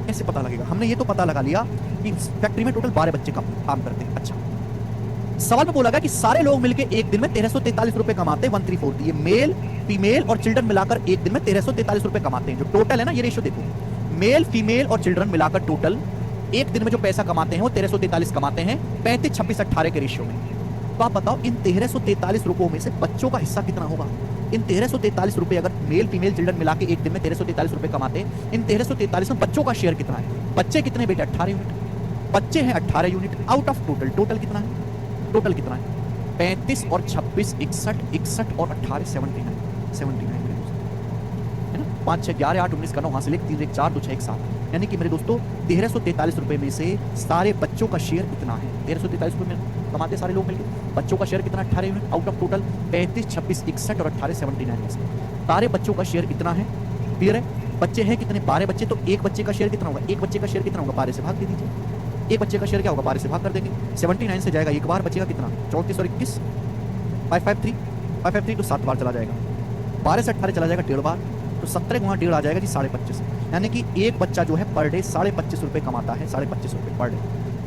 A: कैसे पता लगेगा? हमने ये तो पता लगा लिया कि फैक्ट्री में टोटल 12 बच्चे काम करते हैं। अच्छा, सवाल में बोला गया कि सारे लोग मिलकर एक दिन में 1343 रुपए कमाते हैं, 1340। ये मेल फीमेल और चिल्ड्रन मिलाकर एक दिन में 1343 रुपए कमाते हैं। जो टोटल है ना, ये रेशियो देखो, मेल फीमेल और चिल्ड्रन मिलाकर टोटल एक दिन में जो पैसा कमाते हैं वो 1343 कमाते हैं 35 26 18 के रेशियो में। तो आप बताओ इन 1343 रुपयों में से बच्चों का हिस्सा कितना होगा? इन 1343 रुपए अगर मेल फीमेल चिल्ड्रन मिला के एक दिन में 1343 रुपए कमाते हैं, इन 1343 में बच्चों का शेयर कितना है? बच्चे कितने बेटे? 18 यूनिट। बच्चे हैं 18 unit out of total. Total कितना है? टोटल कितना है? 35 और 26 61 61 और 18 79 है ना। 5 6 11 8 19 का 9 हासिल 1 3 1 4 2 6 1 7, यानी कि मेरे दोस्तों 1343 रुपए में से सारे बच्चों का शेयर कितना है? 1343 रुपए में कमाते सारे लोग मिलकर, बच्चों का शेयर कितना? 18 यूनिट आउट ऑफ टोटल 35 26 61 और 18 79 में से सारे बच्चों का शेयर कितना है? क्लियर है? बच्चे हैं कितने? 12 बच्चे। तो एक बच्चे का शेयर कितना होगा? एक बच्चे का शेयर कितना होगा? 12 से भाग दे दीजिए। एक बच्चे का शेयर क्या होगा? 12 से भाग कर देंगे। 79 से जाएगा एक बार, बचेगा कितना? 34 और 21 553 तो 7 बार चला जाएगा। 12 से 18 चला जाएगा 1.5 बार, तो 17 गुना 1.5 आ जाएगा जी 25.5। यानी कि एक बच्चा जो है पर डे 25.5 रुपए कमाता है, 25.5 रुपए पर डे।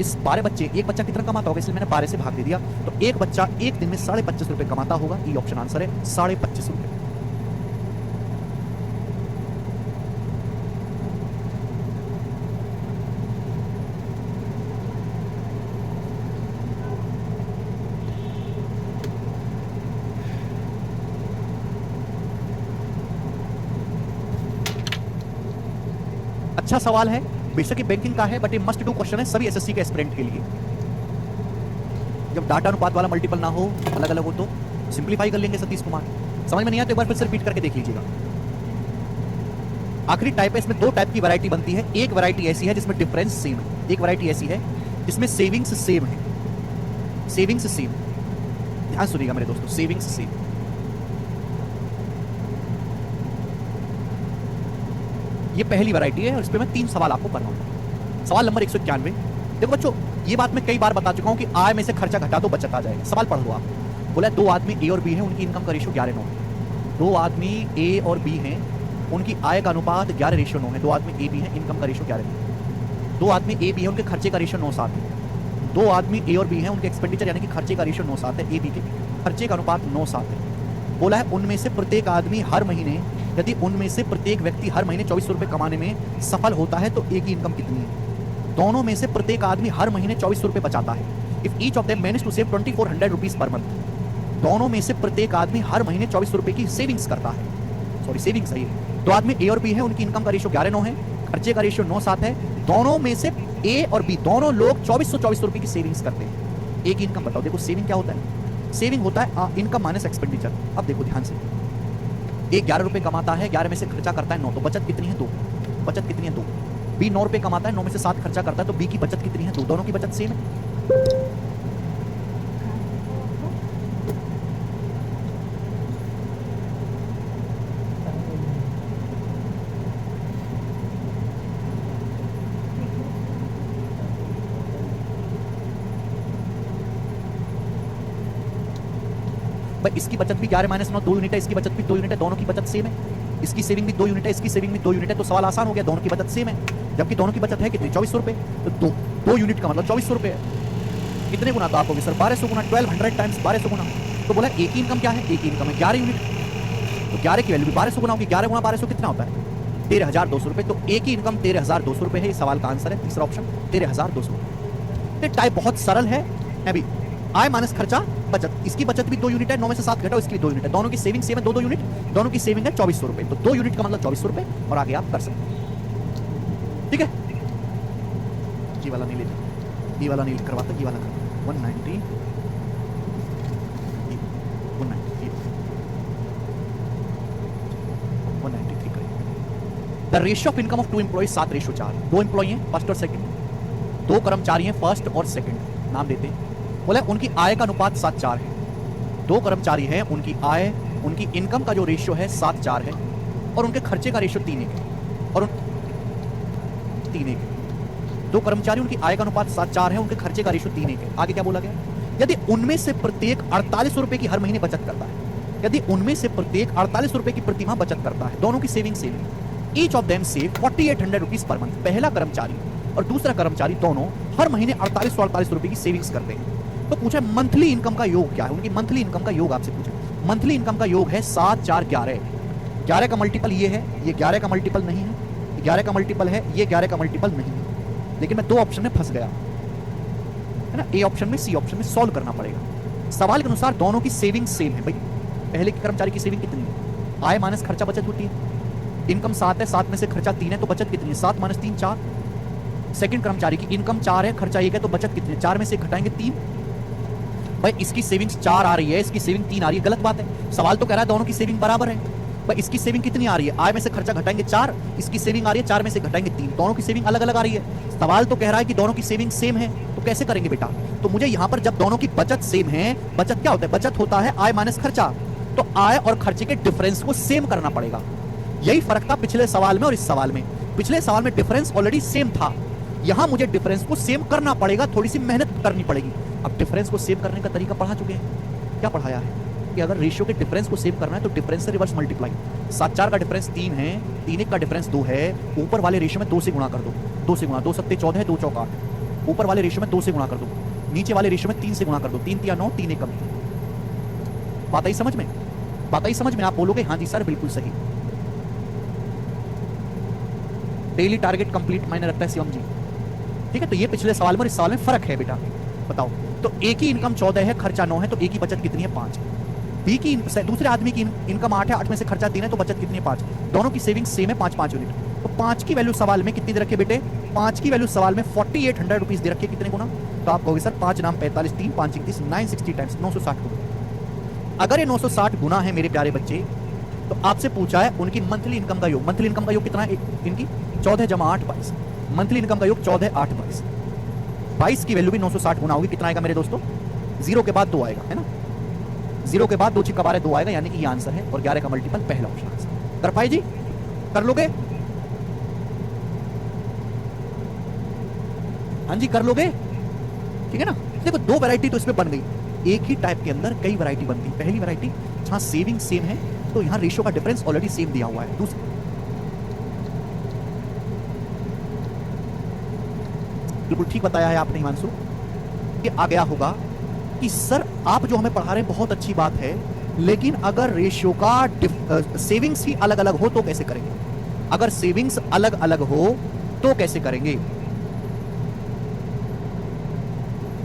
A: इस 12 बच्चे, एक बच्चा कितना कमाता होगा? इसलिए मैंने 12 से भाग दे दिया। तो एक बच्चा एक दिन में 25.5 रुपए कमाता होगा। ये ऑप्शन आंसर है 25.5 रुपए। अच्छा सवाल है, बेशक ये बैंकिंग का है, बट ये मस्ट डू क्वेश्चन है सभी एसएससी के एस्पिरेंट के लिए। जब डाटा अनुपात वाला मल्टीपल ना हो, अलग अलग हो, तो सिंपलीफाई कर लेंगे सतीश कुमार। समझ में नहीं आया तो एक बार फिर से रिपीट करके देख लीजिएगा। आखिरी टाइप है, इसमें 2 टाइप की वैरायटी बनती है। एक वैरायटी ऐसी है जिसमें डिफरेंस सेम है, एक वैरायटी ऐसी है जिसमें सेविंग्स सेम है। सेविंग्स सेम, ध्यान सुनिएगा मेरे दोस्तों, सेविंग्स सेम। ये पहली वैरायटी है और इस पे मैं 3 सवाल आपको करवाऊंगा। सवाल नंबर 191। देखो बच्चों, ये बात मैं कई बार बता चुका हूं कि आय में से खर्चा घटा तो बचत आ जाएगा। सवाल पढ़ लो आप। बोला 2 आदमी ए और बी हैं, उनकी इनकम का रेशियो 11:9 है। 2 आदमी ए और बी हैं, उनकी आय का अनुपात 11:9 है। 2 आदमी ए बी हैं, इनकम का रेशियो 11:9। 2 आदमी ए बी हैं, उनके खर्चे का रेशियो 9:7 है। 2 आदमी ए और बी हैं, उनके एक्सपेंडिचर यानी कि खर्चे का रेशियो 9:7 है। ए बी के खर्चे का अनुपात 9:7 है। बोला है उनमें से प्रत्येक आदमी हर महीने, यदि उनमें से प्रत्येक व्यक्ति हर महीने 2400 रुपए कमाने में सफल होता है तो ए की इनकम कितनी है? दोनों में से प्रत्येक आदमी हर महीने 2400 रुपए बचाता है। If each of them manage to save 2400 rupees per month. दोनों में से प्रत्येक आदमी हर महीने 2400 रुपए की सेविंग्स करता है। सॉरी, सेविंग्स सही है। 2 आदमी ए और बी है, उनकी इनकम का रेशियो 11:9 है, खर्चे का रेशियो 9:7 है। दोनों में से ए और बी दोनों लोग 2400 रुपए की सेविंग्स करते हैं। ए की इनकम बताओ। देखो सेविंग क्या होता है? सेविंग होता है इनकम माइनस एक्सपेंडिचर। अब देखो ध्यान से, ए 11 रुपए कमाता है, 11 में से खर्चा करता है 9, तो बचत कितनी है? 2। बचत कितनी है? 2। बी 9 रुपए कमाता है, 9 में से 7 खर्चा करता है, तो बी की बचत कितनी है? 2। दोनों की बचत सेम है। भाई इसकी बचत भी 11 - 9 2 यूनिट है, इसकी बचत भी 2 यूनिट है, दोनों की बचत सेम है। इसकी सेविंग भी 2 यूनिट है, इसकी सेविंग भी 2 यूनिट है, तो सवाल आसान हो गया, दोनों की बचत सेम है। जबकि दोनों की बचत है कितनी? 2400 रुपए। तो 2 यूनिट का मतलब 2400 रुपए है। कितने गुना? तो आप होगी सर 1200 गुना, 1200 टाइम्स 1200 गुना। तो बोला ए की इनकम क्या है? ए की इनकम है 11 यूनिट, तो 11 की वैल्यू भी 1200 गुना होगी। 11 गुना 1200 कितना होता है? 13,200 रुपए। तो ए की इनकम 13,200 रुपए है। ये सवाल का आंसर है तीसरा ऑप्शन, 13,200। ये टाइप बहुत सरल है। अभी आय माइनस खर्चा बचत, इसकी बचत भी 2 यूनिट है, 9 में से 7 घटाओ, इसकी भी 2 यूनिट है। दोनों की सेविंग सेम है, 2 यूनिट। दोनों की सेविंग है 2400 रुपए, तो 2 यूनिट का मतलब 2400 रुपए, और आगे आप कर सकते हैं। ठीक है, ये वाला नहीं लेते, ये वाला नहीं करवाता, ये वाला करवाता। 190 190 the ratio of income of two employ 7:4। दो एम्प्लॉय हैं फर्स्ट और सेकंड, दो कर्मचारी हैं फर्स्ट और सेकंड, नाम देते हैं। बोले उनकी आय का अनुपात 7:4 है। दो कर्मचारी हैं, उनकी आय, उनकी इनकम का जो रेशियो है 7:4 है और उनके खर्चे का रेशियो 3:1 है और 3:1। दो कर्मचारी, उनकी आय का अनुपात 7:4 है, उनके खर्चे का रेशियो 3:1 है। आगे क्या बोला गया? यदि उनमें से प्रत्येक 48 रुपए की हर महीने बचत करता है, यदि उनमें से प्रत्येक 48 रुपए की प्रतिमाह बचत करता है, दोनों की सेविंग सेम है, each of them save 4800 rupees per month. पहला कर्मचारी और दूसरा कर्मचारी दोनों हर महीने 48 रुपए की सेविंग्स करते हैं। तो पूछा मंथली इनकम का योग क्या है, उनकी मंथली इनकम का योग आपसे पूछा। मंथली इनकम का योग है 7, 4, 11। 11 का मल्टीपल ये है, ये 11 का मल्टीपल नहीं है, 11 का मल्टीपल है, ये 11 का मल्टीपल नहीं है। लेकिन मैं दो ऑप्शन में फंस गया है ना, ए ऑप्शन में, सी ऑप्शन में सॉल्व करना पड़ेगा। सवाल के अनुसार दोनों की सेविंग सेम है भाई। पहले के कर्मचारी की सेविंग कितनी है? आय माइनस खर्चा बचत होती है। इनकम 7 है, 7 में से खर्चा 3 है, तो बचत कितनी है? 7 - 3 4। सेकंड कर्मचारी की इनकम 4 है, खर्चा 1 है, तो बचत कितनी है? 4 में से घटाएंगे 3। भाई इसकी सेविंग्स 4 आ रही है, इसकी सेविंग 3 आ रही है, गलत बात है। सवाल तो कह रहा है दोनों की सेविंग बराबर है। भाई इसकी सेविंग कितनी आ रही है? आय में से खर्चा घटाएंगे 4, इसकी सेविंग आ रही है 4 में से घटाएंगे 3, दोनों की सेविंग अलग अलग आ रही है। सवाल तो कह रहा है कि दोनों की सेविंग सेम है, तो कैसे करेंगे बेटा? तो मुझे यहां पर जब दोनों की बचत सेम है, बचत क्या होता है? बचत होता है आय माइनस खर्चा, तो आय और खर्चे के डिफरेंस को सेम करना पड़ेगा। यही फर्क था पिछले सवाल में और इस सवाल में। पिछले सवाल में डिफरेंस ऑलरेडी सेम था, यहां मुझे डिफरेंस को सेम करना पड़ेगा, थोड़ी सी मेहनत करनी पड़ेगी। अब डिफरेंस को सेम करने का तरीका पढ़ा चुके हैं। क्या पढ़ाया है कि अगर रेशियो के डिफरेंस को सेव करना है तो डिफरेंस से रिवर्स मल्टीप्लाई। 7, 4 का डिफरेंस 3 है, 3, 1 का डिफरेंस 2 है, ऊपर वाले रेशियो में 2 से गुणा कर दो। 2 से गुणा, 2 सत्ते 14 है, 2 चौक 8। ऊपर वाले रेशियो में 2 से गुणा कर दो, नीचे वाले रेशियो में 3 से गुणा कर दो। 3 तिया 9, 3 1 कम। बात आई समझ में? बात आई समझ में? आप बोलोगे हाँ जी सर बिल्कुल सही। डेली टारगेट कंप्लीट मायने रखता है शिवम जी। ठीक है, तो ये पिछले सवाल में और इस सवाल में फर्क है बेटा। बताओ, तो ए की इनकम 14 है, खर्चा 9 है, तो ए की बचत कितनी है? 5। बी की, दूसरे आदमी की इनकम 8 है, 8 में से खर्चा 3 है, तो बचत कितनी है? 5। दोनों की सेविंग सेम है, 5-5 यूनिट। तो 5 की वैल्यू सवाल में कितनी दे रखी है बेटे? 5 की वैल्यू सवाल में 4800 रुपीज दे रखी है। कितने गुना? तो आप कहोगे सर 5 नाम 45, 3 5 31, 960 टाइम्स 960 गुना। अगर ये 960 गुना है मेरे प्यारे बच्चे, तो आपसे पूछा है उनकी मंथली इनकम का योग। मंथली इनकम का योग कितना है इनकी? 14 जमा 8 22। मंथली इनकम का योग 14 8 22। 22 की वैल्यू भी 960 गुना होगी। कितना आएगा मेरे दोस्तों? 0 के बाद 2 आएगा, है ना? 0 के बाद 2 छिक्का 12 2 आएगा, यानी कि ये आंसर है। और 11 का मल्टीपल पहला ऑप्शन आंसर। कर पाए जी? कर लोगे? हाँ जी कर लोगे? ठीक है ना? देखो दो वैरायटी तो इसमें बन गई। एक ही टाइप के अंदर कई वैरायटी बनती। पहली वैरायटी जहां सेविंग सेम है, तो यहां रेशियो का डिफरेंस ऑलरेडी सेम दिया हुआ है। दूसरी बिल्कुल ठीक बताया है आपने हिमांशु। ये आ गया होगा कि सर आप जो हमें पढ़ा रहे हैं बहुत अच्छी बात है, लेकिन अगर रेशियो का सेविंग्स ही अलग अलग हो तो कैसे करेंगे? अगर सेविंग्स अलग अलग हो तो कैसे करेंगे?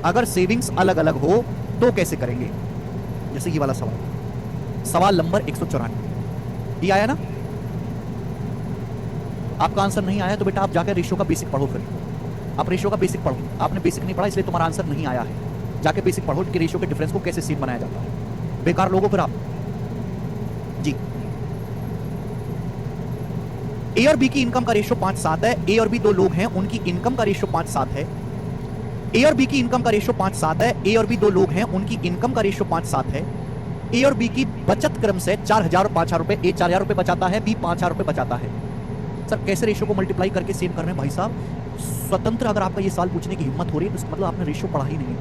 A: अगर सेविंग्स अलग अलग हो तो कैसे करेंगे? जैसे ये वाला सवाल, सवाल नंबर 194 ये आया ना? आपका आंसर नहीं आया तो बेटा आप जाकर रेशियो का बेसिक पढ़ो। फिर आप रेशियो का बेसिक पढ़ो। आपने बेसिक नहीं पढ़ा इसलिए तुम्हारा आंसर नहीं आया है। जाके बेसिक पढ़ो कि रेशियो के डिफरेंस को कैसे सेम बनाया जाता है। बेकार लोगों फिर आप जी। ए और बी की इनकम का रेशियो 5-7 है। ए और बी दो लोग हैं, उनकी इनकम का रेशियो 5-7 है। ए और बी की इनकम का रेशियो 5-7 है। ए और बी दो लोग हैं, उनकी इनकम का रेशियो 5-7 है। ए और बी की बचत क्रम से 4000 और 5000 रुपए। ए 4000 रुपए बचाता है, बी 5000 रुपए बचाता है। सर कैसे रेशियो को मल्टीप्लाई करके सेम कर रहे हैं भाई साहब? स्वतंत्र अगर आपका ये सवाल पूछने की हिम्मत हो रही है तो इसका मतलब आपने रेशियो पढ़ा ही नहीं।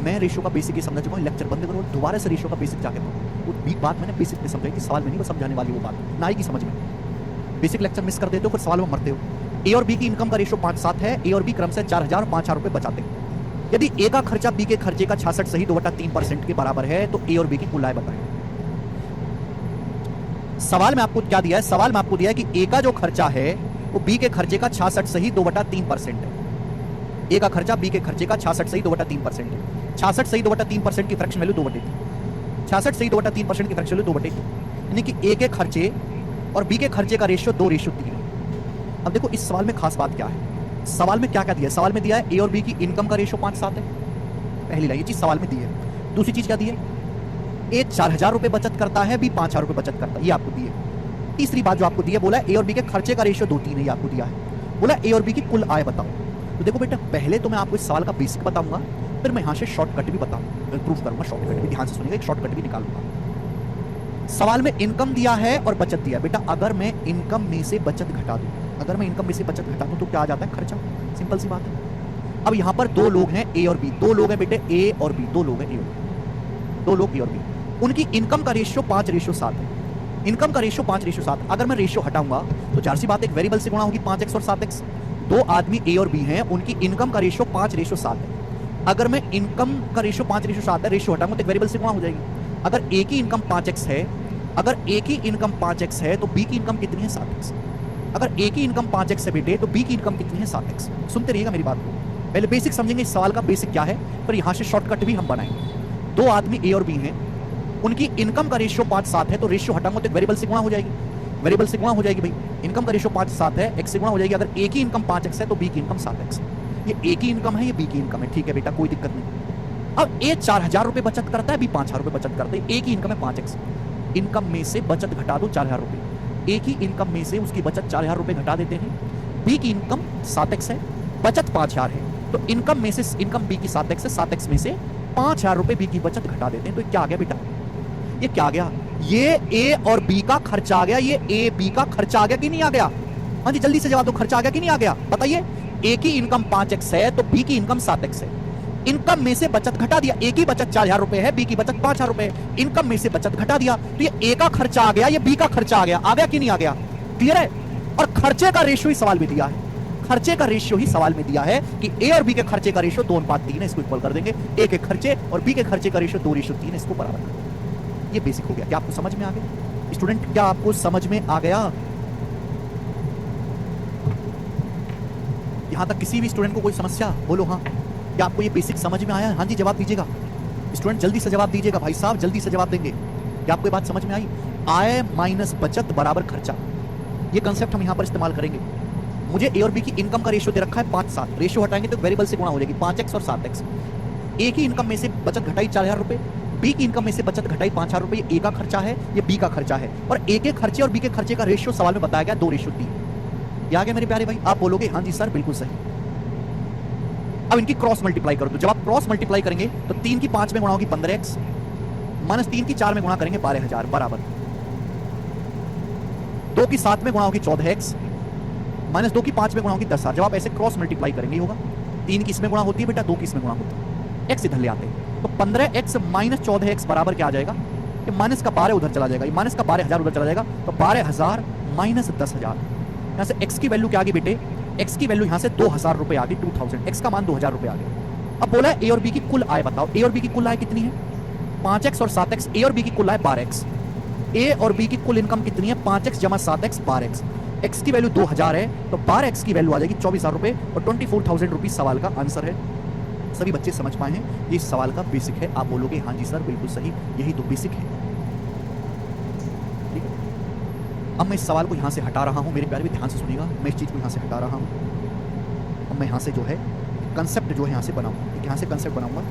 A: मैं रेशियो का बेसिक ही समझा चुका हूं। लेक्चर बंद करो, दोबारा से रेशियो का बेसिक जाके पढ़ो। वो भी बात मैंने बेसिक में समझाई थी, सवाल में नहीं समझाने वाली वो बात ना आएगी समझ में। बेसिक लेक्चर मिस कर देते हो फिर सवाल में मरते हो। ए और बी की इनकम का रेशियो 5-7 है। ए और बी क्रम से 4000 और 5000 रुपए बचाते हैं। यदि ए का खर्चा बी के खर्चे का 66 सही 2/3% के बराबर है तो ए और बी की कुल आय बताएं। सवाल में आपको क्या दिया है? सवाल में आपको दिया है कि ए का जो खर्चा है वो बी के खर्चे का 66 सही 2/3% है। ए का खर्चा बी के खर्चे का 66 सही 2/3% है। 66 सही 2/3% की फ्रैक्शन वैल्यू 2/3। 66 सही 2/3% की फ्रैक्शन वैल्यू 2/3, यानी कि ए के खर्चे और बी के खर्चे का रेशियो 2:3। अब देखो इस सवाल में खास बात क्या है? सवाल में क्या क्या दिया है? सवाल में दिया है ए और बी की इनकम का रेशियो 5-7 है। पहली लाइन ये चीज सवाल में दी है। दूसरी चीज क्या दी है? ए 4000 रुपए बचत करता है, बी 5000 रुपए बचत करता है, ये आपको दी है। तीसरी बात जो आपको दी है, बोला ए और बी के खर्चे का रेशियो 2-3 है, ये आपको दिया है। बोला ए और बी की कुल आय बताओ। तो देखो बेटा, पहले तो मैं आपको इस सवाल का बेसिक बताऊंगा, फिर मैं यहां से शॉर्टकट भी बताऊंगा, प्रूफ करूंगा, शॉर्टकट भी ध्यान से सुनिएगा, एक शॉर्टकट भी निकालूंगा। सवाल में इनकम दिया है और बचत दिया है। बेटा अगर मैं इनकम में से बचत घटा दूं, अगर मैं इनकम में से बचत घटा दूं तो क्या आ जाता है? खर्चा। सिंपल सी बात है। अब यहां पर दो लोग हैं ए और बी, दो लोग हैं बेटे ए और बी, दो लोग हैं ए और बी, दो लोग ए और बी। उनकी इनकम का रेशियो 5:7 है। इनकम का रेशियो 5:7। अगर मैं रेशियो हटाऊंगा तो जाहिर सी बात एक वेरिएबल से गुणा होगी 5x और 7x। दो आदमी ए और बी हैं, उनकी इनकम का रेशियो 5:7 है। अगर मैं इनकम का रेशियो 5:7 है, रेशियो हटाऊंगा तो एक वेरिएबल से गुणा हो जाएगी। अगर ए की इनकम 5x है, अगर ए की इनकम 5x है तो बी की इनकम कितनी है? 7x। अगर ए की इनकम 5x है बेटे तो बी की इनकम कितनी है? 7x। सुनते रहिएगा मेरी बात को, पहले बेसिक समझेंगे इस सवाल का बेसिक क्या है, फिर यहां से शॉर्टकट भी हम बनाएंगे। दो आदमी ए और बी हैं, उनकी इनकम का रेशियो 5:7 है, तो रेशियो हटाऊंगा तो वेरिएबल से गुणा हो जाएगी, वेरिएबल से गुणा हो जाएगी भाई। इनकम का रेशियो 5:7 है, x से गुणा हो जाएगी। अगर ए की इनकम 5x है तो बी की इनकम 7x। ये ए की इनकम है, ये बी की इनकम है, ठीक है बेटा, कोई दिक्कत नहीं। अब ए 4,000 रुपए बचत करता है, बी 5,000 रुपए बचत करता है। ए की इनकम है 5x, इनकम में से बचत घटा दो 4,000 रुपए। ए की इनकम में से उसकी बचत 4,000 रुपए घटा देते हैं। बी की इनकम 7x है, बचत 5,000 है, तो इनकम में से इनकम बी की 7x है, 7x में से 5,000 रुपए बी की बचत घटा देते हैं। तो क्या आ गया बेटा? ये क्या आ गया? ये ए और बी का खर्चा आ गया। ये ए बी का खर्चा आ गया कि नहीं आ गया? हाँ जी, जल्दी से जवाब दो, खर्चा आ गया कि नहीं आ गया? बताइए। ए की इनकम 5x है तो बी की इनकम 7x है। इनकम में से बचत घटा दिया, ए की बचत 4,000 रुपए है, बी की बचत 5,000 रुपए है। इनकम में से बचत घटा दिया तो ये ए का खर्चा आ गया, ये बी का खर्चा आ गया कि नहीं आ गया? क्लियर है? और खर्चे का रेशियो ही सवाल में दिया है, खर्चे का रेशियो ही सवाल में दिया है कि ए और बी के खर्चे का रेशियो 2:3 है, इसको इक्वल कर देंगे। ए के खर्चे और बी के खर्चे का रेशियो 2:3 है, इसको बराबर कर देंगे। ये बेसिक हो गया। क्या आपको समझ में आ गया स्टूडेंट? क्या आपको समझ में आ गया? यहां तक किसी भी स्टूडेंट को कोई समस्या? बोलो हाँ। क्या आपको ये बेसिक समझ में आया? हाँ जी जवाब दीजिएगा स्टूडेंट, जल्दी से जवाब दीजिएगा भाई साहब, जल्दी से जवाब देंगे। क्या आपको ये बात समझ में आई? आय माइनस बचत बराबर खर्चा, ये कंसेप्ट हम यहां पर इस्तेमाल करेंगे। मुझे ए और बी की इनकम का रेशियो दे रखा है 5-7, रेशियो हटाएंगे तो वेरिएबल से गुणा हो जाएगी 5x और 7x। ए की इनकम में से बचत घटाई 4,000 रुपए, बी की इनकम में से बचत घटाई 5,000 रुपए। ये ए का खर्चा है, ये बी का खर्चा है, और ए के खर्चे और बी के खर्चे का रेशियो सवाल में बताया गया 2:3। ये आ गया मेरे प्यारे भाई? आप बोलोगे हाँ जी सर बिल्कुल सही। अब इनकी क्रॉस मल्टीप्लाई करो, तो जब आप क्रॉस मल्टीप्लाई करेंगे तो 3 की 5 में गुणा होगी 15x, माइनस 3 की 4 में गुणा करेंगे 12,000 बराबर 2 की 7 में गुणा होगी 14x, माइनस 2 की 5 में गुणा होगी 10,000। जब आप ऐसे क्रॉस मल्टीप्लाई करेंगे होगा, 3 की इसमें गुणा होती है बेटा, 2 की इसमें गुणा होती है, x इधर ले आते हैं तो 15x माइनस 14x बराबर क्या आ जाएगा? ये माइनस का 12 उधर चला जाएगा, ये माइनस का 12,000 उधर चला जाएगा, तो 12,000 माइनस 10,000। यहां से x की वैल्यू क्या आ गई बेटे? x की वैल्यू यहां से 2,000 रुपए आ गई, 2000, x का मान 2,000 रुपए आ गया। अब बोला है ए और बी की कुल आय बताओ। ए और बी की कुल आय कितनी है? 5x और 7x। ए और बी की कुल आय 12x। ए और बी की कुल इनकम कितनी है? 5x जमा 7x 12x। x की वैल्यू 2,000 है तो 12x की वैल्यू आ जाएगी 24,000 रुपए, और 24,000 रुपीज सवाल का आंसर है। सभी बच्चे समझ पाए हैं? ये इस सवाल का बेसिक है। आप बोलोगे हाँ जी सर बिल्कुल सही, यही तो बेसिक है। ठीक है, अब मैं इस सवाल को यहां से हटा रहा हूं, मेरे प्यारे भी ध्यान से सुनिएगा। मैं इस चीज को यहां से हटा रहा हूं, अब मैं यहां से जो है कंसेप्ट जो है यहां से बनाऊंगा, यहां से कंसेप्ट बनाऊंगा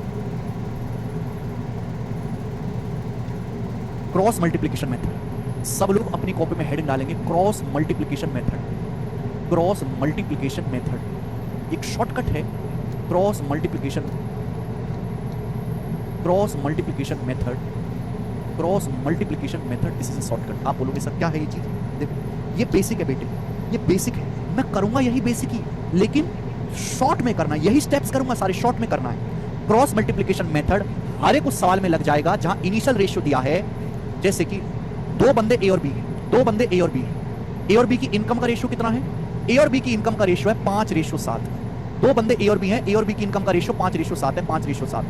A: क्रॉस मल्टीप्लिकेशन मेथड। सब लोग अपनी कॉपी में हेडिंग डालेंगे cross multiplication method. Cross multiplication method एक शॉर्टकट है। Cross multiplication, cross multiplication method, cross multiplication method, this is a shortcut. आप बोलोगे सर क्या है ये चीज? देखो ये बेसिक है बेटे, ये बेसिक है, मैं करूंगा यही बेसिक ही, लेकिन शॉर्ट में करना है, यही स्टेप्स करूंगा सारे शॉर्ट में करना है। क्रॉस मल्टीप्लिकेशन मेथड हर एक उस सवाल में लग जाएगा जहां इनिशियल रेशियो दिया है, जैसे कि दो बंदे ए और बी, दो बंदे ए और बी, ए और बी की इनकम का रेशियो कितना है? ए और बी की इनकम का रेशियो है 5:7। दो बंदे ए और बी हैं, ए और बी की इनकम का रेशियो 5:7 है, 5:7।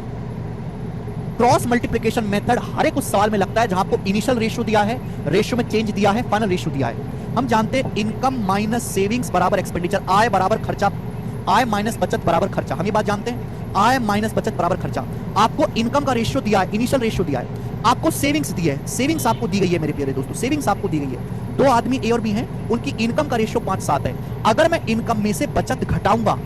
A: क्रॉस मल्टीप्लिकेशन मेथड हर एक उस सवाल में लगता है जहां आपको इनिशियल रेशियो दिया है, रेशियो में चेंज दिया है, फाइनल रेशियो दिया है। हम जानते हैं इनकम माइनस सेविंग्स बराबर एक्सपेंडिचर, आय बराबर खर्चा, आय माइनस बचत बराबर खर्चा। हम ये बात जानते हैं, आय माइनस बचत बराबर खर्चा। आपको इनकम का रेशियो दिया है, इनिशियल रेशियो दिया है, आपको सेविंग्स दी है, सेविंग्स आपको दी गई है मेरे प्यारे दोस्तों, सेविंग्स आपको दी गई है। दो आदमी ए और बी हैं, उनकी इनकम का रेशियो 5:7 है। अगर मैं इनकम में से बचत घटाऊंगा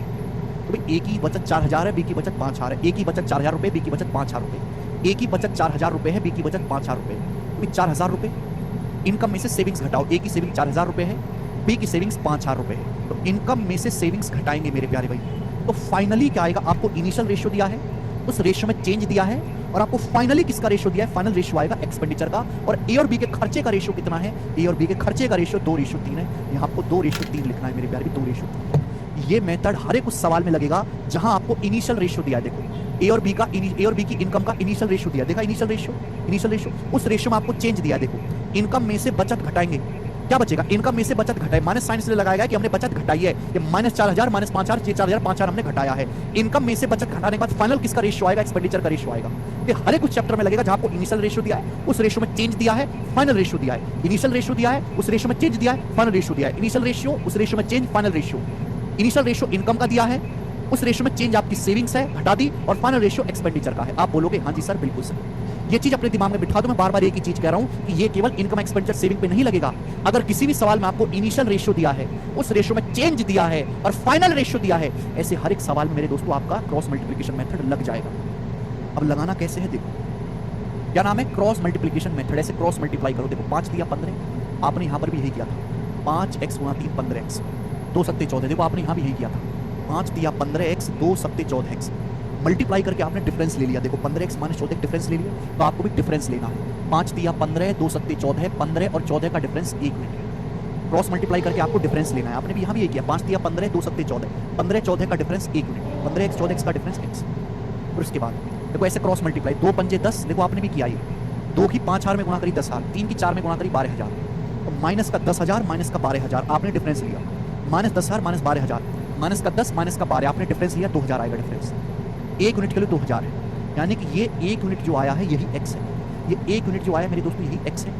A: तो भाई ए की बचत 4,000 है, बी की बचत 5,000 है। ए की बचत 4,000 रुपए, बी की बचत 5,000 रुपए। ए की बचत 4,000 रुपए है, बी की बचत 5,000 रुपए। 4,000 रुपए इनकम में से सेविंग्स घटाओ। ए की सेविंग 4000 रुपए है, बी की सेविंग्स 5000 रुपए है, तो इनकम में से सेविंग्स घटाएंगे मेरे प्यारे भाई, तो फाइनली क्या आएगा? आपको इनिशियल रेशियो दिया है, उस रेशियो में चेंज दिया है, और आपको फाइनली किसका रेशियो दिया है? फाइनल रेशियो आएगा एक्सपेंडिचर का। और ए और बी के खर्चे का रेशियो कितना है? ए और बी के खर्चे का रेशियो 2:3 है। यहाँ आपको 2:3 लिखना है मेरे प्यारे, 2:3। ये मेथड हर एक उस सवाल में लगेगा जहां आपको इनिशियल रेशियो दिया है। देखो ए और बी की इनकम का इनिशियल रेशियो दिया, देखा इनिशियल रेशियो, उस रेशियो में आपको चेंज दिया है। देखो इनकम में से बचत घटाएंगे, क्या बचेगा? इनकम में से बचत घटाए, माइनस साइन इसलिए लगाया गया कि हमने बचत घटाई है। ये -4000 -5000 4000 5000 हमने घटाया है। इनकम में से बचत घटाने के बाद फाइनल किसका रेशियो आएगा? एक्सपेंडिचर का रेशियो आएगा। ये हर एक उस चैप्टर में लगेगा जहां आपको इनिशियल रेशियो दिया है, उस रेशियो में चेंज दिया है, फाइनल रेशियो दिया है। इनिशियल रेशियो दिया है, उस रेशियो में चेंज दिया है, फाइनल रेशियो दिया है। इनिशियल रेशियो, उस रेशियो में change, final ratio. Initial ratio income का दिया है, उस रेशियो में चेंज आपकी सेविंग्स है, घटा दी, और फाइनल रेशियो एक्सपेंडिचर का है। आप बोलोगे हाँ जी सर बिल्कुल सर। ये चीज अपने दिमाग में बिठा दो। मैं बार बार एक ही चीज कह रहा हूं कि ये केवल इनकम एक्सपेंडिचर सेविंग पे नहीं लगेगा। अगर किसी भी सवाल में आपको इनिशियल रेशियो दिया है, उस रेशियो में चेंज दिया है, और फाइनल रेशियो दिया है, ऐसे हर एक सवाल में मेरे दोस्तों आपका क्रॉस मल्टीप्लिकेशन मेथड लग जाएगा। अब लगाना कैसे है? देखो क्या नाम है? Cross multiplication method. ऐसे क्रॉस मल्टीप्लाई करो। देखो 5 दिया 15, आपने यहां पर भी यही किया था। 5x गुणा 3 15x, 2 सत्ते 14। देखो आपने यहां भी यही किया था। 5 दिया 15x, 2 सत्ते 14x, मल्टीप्लाई करके आपने डिफरेंस ले लिया। देखो 15x - 14 डिफरेंस ले लिया, तो आपको भी डिफरेंस लेना है। 5 दिया 15, 2 सत्ते 14, 15 और 14 का डिफरेंस 1 यूनिट। क्रॉस मल्टीप्लाई करके आपको डिफरेंस लेना है। आपने भी यहाँ भी ये किया। 5 दिया 15, 2 सत्ते 14, 15 14 का डिफरेंस 1 यूनिट, 15x 14x का डिफरेंस x। और उसके बाद देखो ऐसे क्रॉस मल्टीप्लाई, 2 पंजे 10। देखो आपने भी किया ये, 2 की 5000 में गुणा करी 10,000, 3 की 4 में गुणा करी 12,000, तो माइनस का 10,000 माइनस का 12,000 आपने डिफरेंस लिया। -10,000 - 12,000, माइनस का 10 माइनस का 12 आपने डिफरेंस लिया, 2000 आएगा डिफरेंस। 1 यूनिट के लिए 2000 है, यानी कि ये 1 यूनिट जो आया है यही x है। ये 1 यूनिट जो आया मेरे दोस्तों यही x है।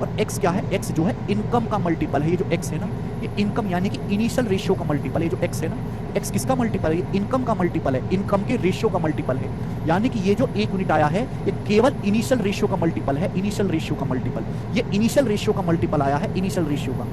A: और x क्या है? x जो है इनकम का मल्टीपल है। ये जो x है ना, ये इनकम यानी कि इनिशियल रेशियो का मल्टीपल है। ये जो x है ना, x किसका मल्टीपल है? ये इनकम का मल्टीपल है, इनकम के रेशियो का मल्टीपल है। यानी कि ये जो 1 यूनिट आया है ये केवल इनिशियल रेशियो का मल्टीपल है, इनिशियल रेशियो का मल्टीपल। ये इनिशियल रेशियो का मल्टीपल आया है, इनिशियल रेशियो का।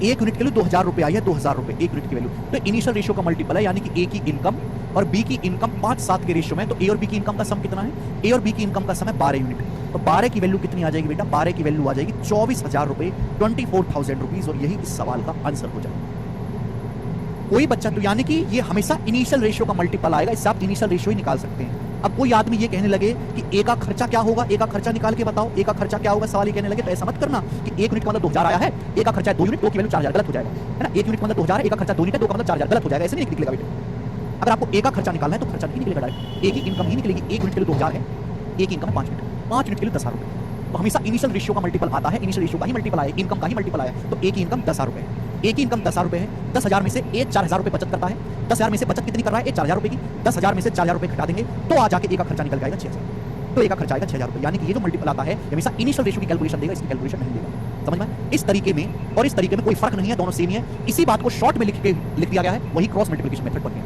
A: 1 यूनिट के लिए 2000 रुपए आई है, 2000 रुपए 1 यूनिट की वैल्यू, तो इनिशियल रेशियो का मल्टीपल है। यानी कि A की इनकम और B की इनकम 5-7 के रेशियो में, तो A और B की इनकम का सम कितना है? A और B की इनकम का सम है 12 यूनिट। तो 12 की वैल्यू कितनी आ जाएगी बेटा? 12 की वैल्यू आ जाएगी 24,000 रुपए, 24,000 रुपीज, और यही इस सवाल का आंसर हो जाएगा। कोई बच्चा तो यानी कि ये हमेशा इनिशियल रेशियो का मल्टीपल आएगा, इससे आप इनिशियल रेशियो ही निकाल सकते हैं। अब कोई आदमी ये कहने लगे कि ए का खर्चा क्या होगा, ए का खर्चा निकाल के बताओ, ए का खर्चा क्या होगा, सवाल ये कहने लगे, तो ऐसा मत करना कि 1 यूनिट का मतलब 2000 आया है, ए का खर्चा है 2 यूनिट, 2 की वैल्यू 4000, गलत हो जाएगा, है ना। 1 यूनिट का मतलब 2000 है, ए का खर्चा 2 यूनिट है, 2 का मतलब 4000, गलत हो जाएगा, ऐसे नहीं निकलेगा बेटा। अगर आपको ए का खर्चा निकालना है तो खर्चा नहीं निकलेगा डायरेक्ट, ए की इनकम ही निकलेगी। 1 यूनिट के लिए 2000 है, ए की इनकम है 5 यूनिट, 5 यूनिट के लिए 10,000 रुपए। तो हमेशा इनिशियल रेशियो का मल्टीपल आता है, इनिशियल रेशियो का ही मल्टीपल आया, इनकम का ही मल्टीपल आया, तो ए की इनकम 10,000 रुपए है। ए की इनकम 10,000 रुपए है, 10,000 में से ए 4,000 रुपए बचत करता है, 10,000 में से बचत कितनी कर रहा है? ए 4,000 रुपए की, 10,000 में से 4,000 रुपए घटा देंगे तो आ जाके ए का खर्चा निकल जाएगा 6,000, तो ए का खर्चा आएगा 6,000 रुपए। यानी कि ये जो मल्टीपल आता है हमेशा इनिशियल रेशियो की कैलकुलेशन देगा, इसकी कैलकुलेशन नहीं देगा। समझ में? इस तरीके में और इस तरीके में कोई फर्क नहीं है, दोनों सेम ही है। इसी बात को शॉर्ट में लिख दिया गया है, वही क्रॉस मल्टीप्लिकेशन मेथड बन गया।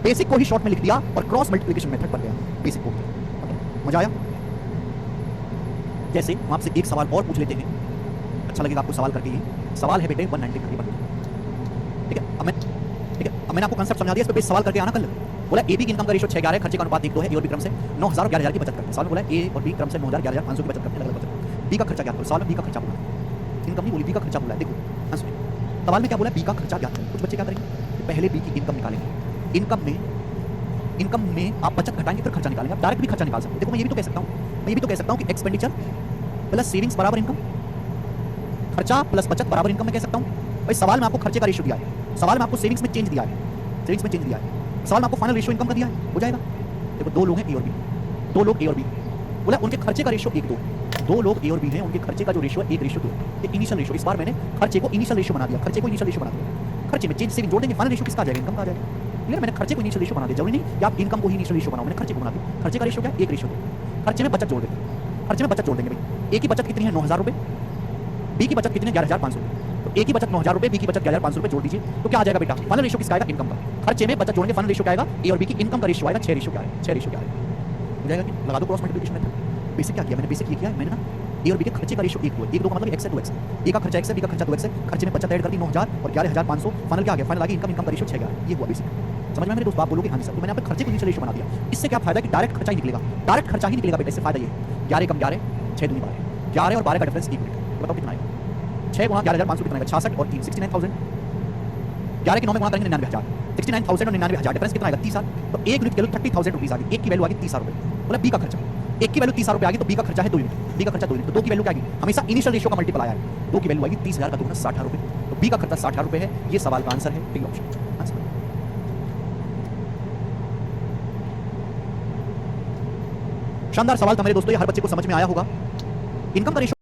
A: बेसिक को ही शॉर्ट में लिख दिया और क्रॉस मल्टीप्लिकेशन मेथड बन गया बेसिक को। मजा आया? जैसे हम आपसे एक सवाल और पूछ लेते हैं, अच्छा लगेगा आपको सवाल करके। ये सवाल है बेटे 190 का, ठीक है। अब मैंने आपको कांसेप्ट समझा दिया, इस पे सवाल करके आना कल। बोला ए बी की इनकम का रेशियो 6-11 है, खर्चे का अनुपात 1-2 है, ए और बी क्रम से 9,000 और 11,000 की बचत करते हैं। सवाल में बोला ए और बी क्रम से 9,000 11,500 की बचत करते हैं, अलग-अलग बचत। बी का खर्चा ज्ञात करो, सवाल में बी का खर्चा बोला, इनकम नहीं बोली, बी का खर्चा बोला है। देखो आंसर सवाल में क्या बोला? बी का खर्चा ज्ञात करो। कुछ बच्चे क्या करेंगे, पहले बी की इनकम निकालेंगे, इनकम में आप बचत घटाएंगे फिर खर्चा निकालेंगे। आप डायरेक्ट भी खर्चा निकाल सकते हैं। देखो मैं ये भी तो कह सकता हूँ, कि एक्सपेंडिचर प्लस सेविंग्स बराबर इनकम, खर्चा प्लस बचत बराबर इनकम में कह सकता हूँ। भाई सवाल में आपको खर्चे का रेशियो दिया है, सवाल में आपको सेविंग्स में चेंज दिया है, सवाल में आपको फाइनल रेशियो इनकम का दिया है, हो जाएगा। देखो 2 लोग हैं ए और बी, 2 लोग ए और बी, बोला उनके खर्चे का रेशियो 1-2, 2 लोग ए और बी हैं, उनके खर्चे का जो रेशियो है 1:2, ये इनिशियल रेशियो। इस बार मैंने खर्चे को इनिशियल रेशियो बना दिया, खर्चे में चेंज सेविंग जोड़ देंगे, फाइनल रेशियो किसका आ जाएगा? इनकम का आ जाएगा। क्लियर? मैंने खर्चे को इनिशियल रेशियो बना दिया, जरूरी नहीं कि आप इनकम को ही इनिशियल रेशियो बनाओ, मैंने खर्चे को बना दिया। खर्चे का रेशियो क्या है? 1:2। खर्चे में बचत जोड़ देंगे, खर्चे में बचत जोड़ देंगे भाई। ए की बचत कितनी है? 9,000 रुपए, बी की बचत कितनी है? 11,500 रुपए। तो ए की बचत 9,000 रुपए, बी की बचत 11,500 रुपए जोड़ दीजिए, तो क्या आ जाएगा बेटा? फाइनल रेशियो किसका आएगा? इनकम का। खर्चे में बचत जोड़ेंगे, फाइनल रेशियो क्या आएगा? ए और बी की इनकम का रेशियो आएगा 6:6 क्या आएगा? 6:6 क्या आएगा? हो जाएगा कि लगा दो क्रॉस मल्टीप्लिकेशन मेथड। बेसिक क्या किया मैंने? बेसिक ये किया है मैंने ना, ए और बी के खर्चे का रेशियो 1-2 है, 1-2 का मतलब x है 2x, ए का खर्चा x है, बी का खर्चा 2x है, खर्चे में बचत ऐड कर दी 9,000 और 11,500, फाइनल क्या आ गया? फाइनल आ गया इनकम का रेशियो 6-11, ये हुआ बेसिक। समझ में मेरे दोस्त? आप बोलोगे हाँ जी सर, तो मैंने यहाँ पे खर्चे को इनिशियल रेशियो बना दिया। इससे क्या फायदा कि डायरेक्ट खर्चा ही निकलेगा, डायरेक्ट खर्चा ही निकलेगा बेटा। इससे फायदा ये 11 कम 11, 6 दूनी 12, 11 और 12 का डिफरेंस 1 यूनिट, बताओ कितना आएगा? 6 गुणा 11,500 कितना आएगा? 66 और 3 69,000। 11 के 9 में गुणा करेंगे 99,000, 69,000 और 99,000 डिफरेंस कितना आएगा? 30,000। तो एक यूनिट की वैल्यू 30,000 रुपीज आ गई, एक की वैल्यू आ गई 30,000 रुपए, मतलब बी का खर्चा। एक की वैल्यू 30,000 रुपए आ गई तो बी का खर्चा है 2 यूनिट, बी का खर्चा 2 यूनिट, तो 2 की वैल्यू क्या आएगी? हमेशा इनिशियल रेशियो का मल्टीपल आया है, 2 की वैल्यू आएगी 30,000 का 2 गुना 60,000 रुपए, तो बी का खर्चा 60,000 रुपए है। ये सवाल का आंसर है बी ऑप्शन आंसर। शानदार सवाल था मेरे दोस्तों, ये हर बच्चे को समझ में आया होगा। इनकम का रेशियो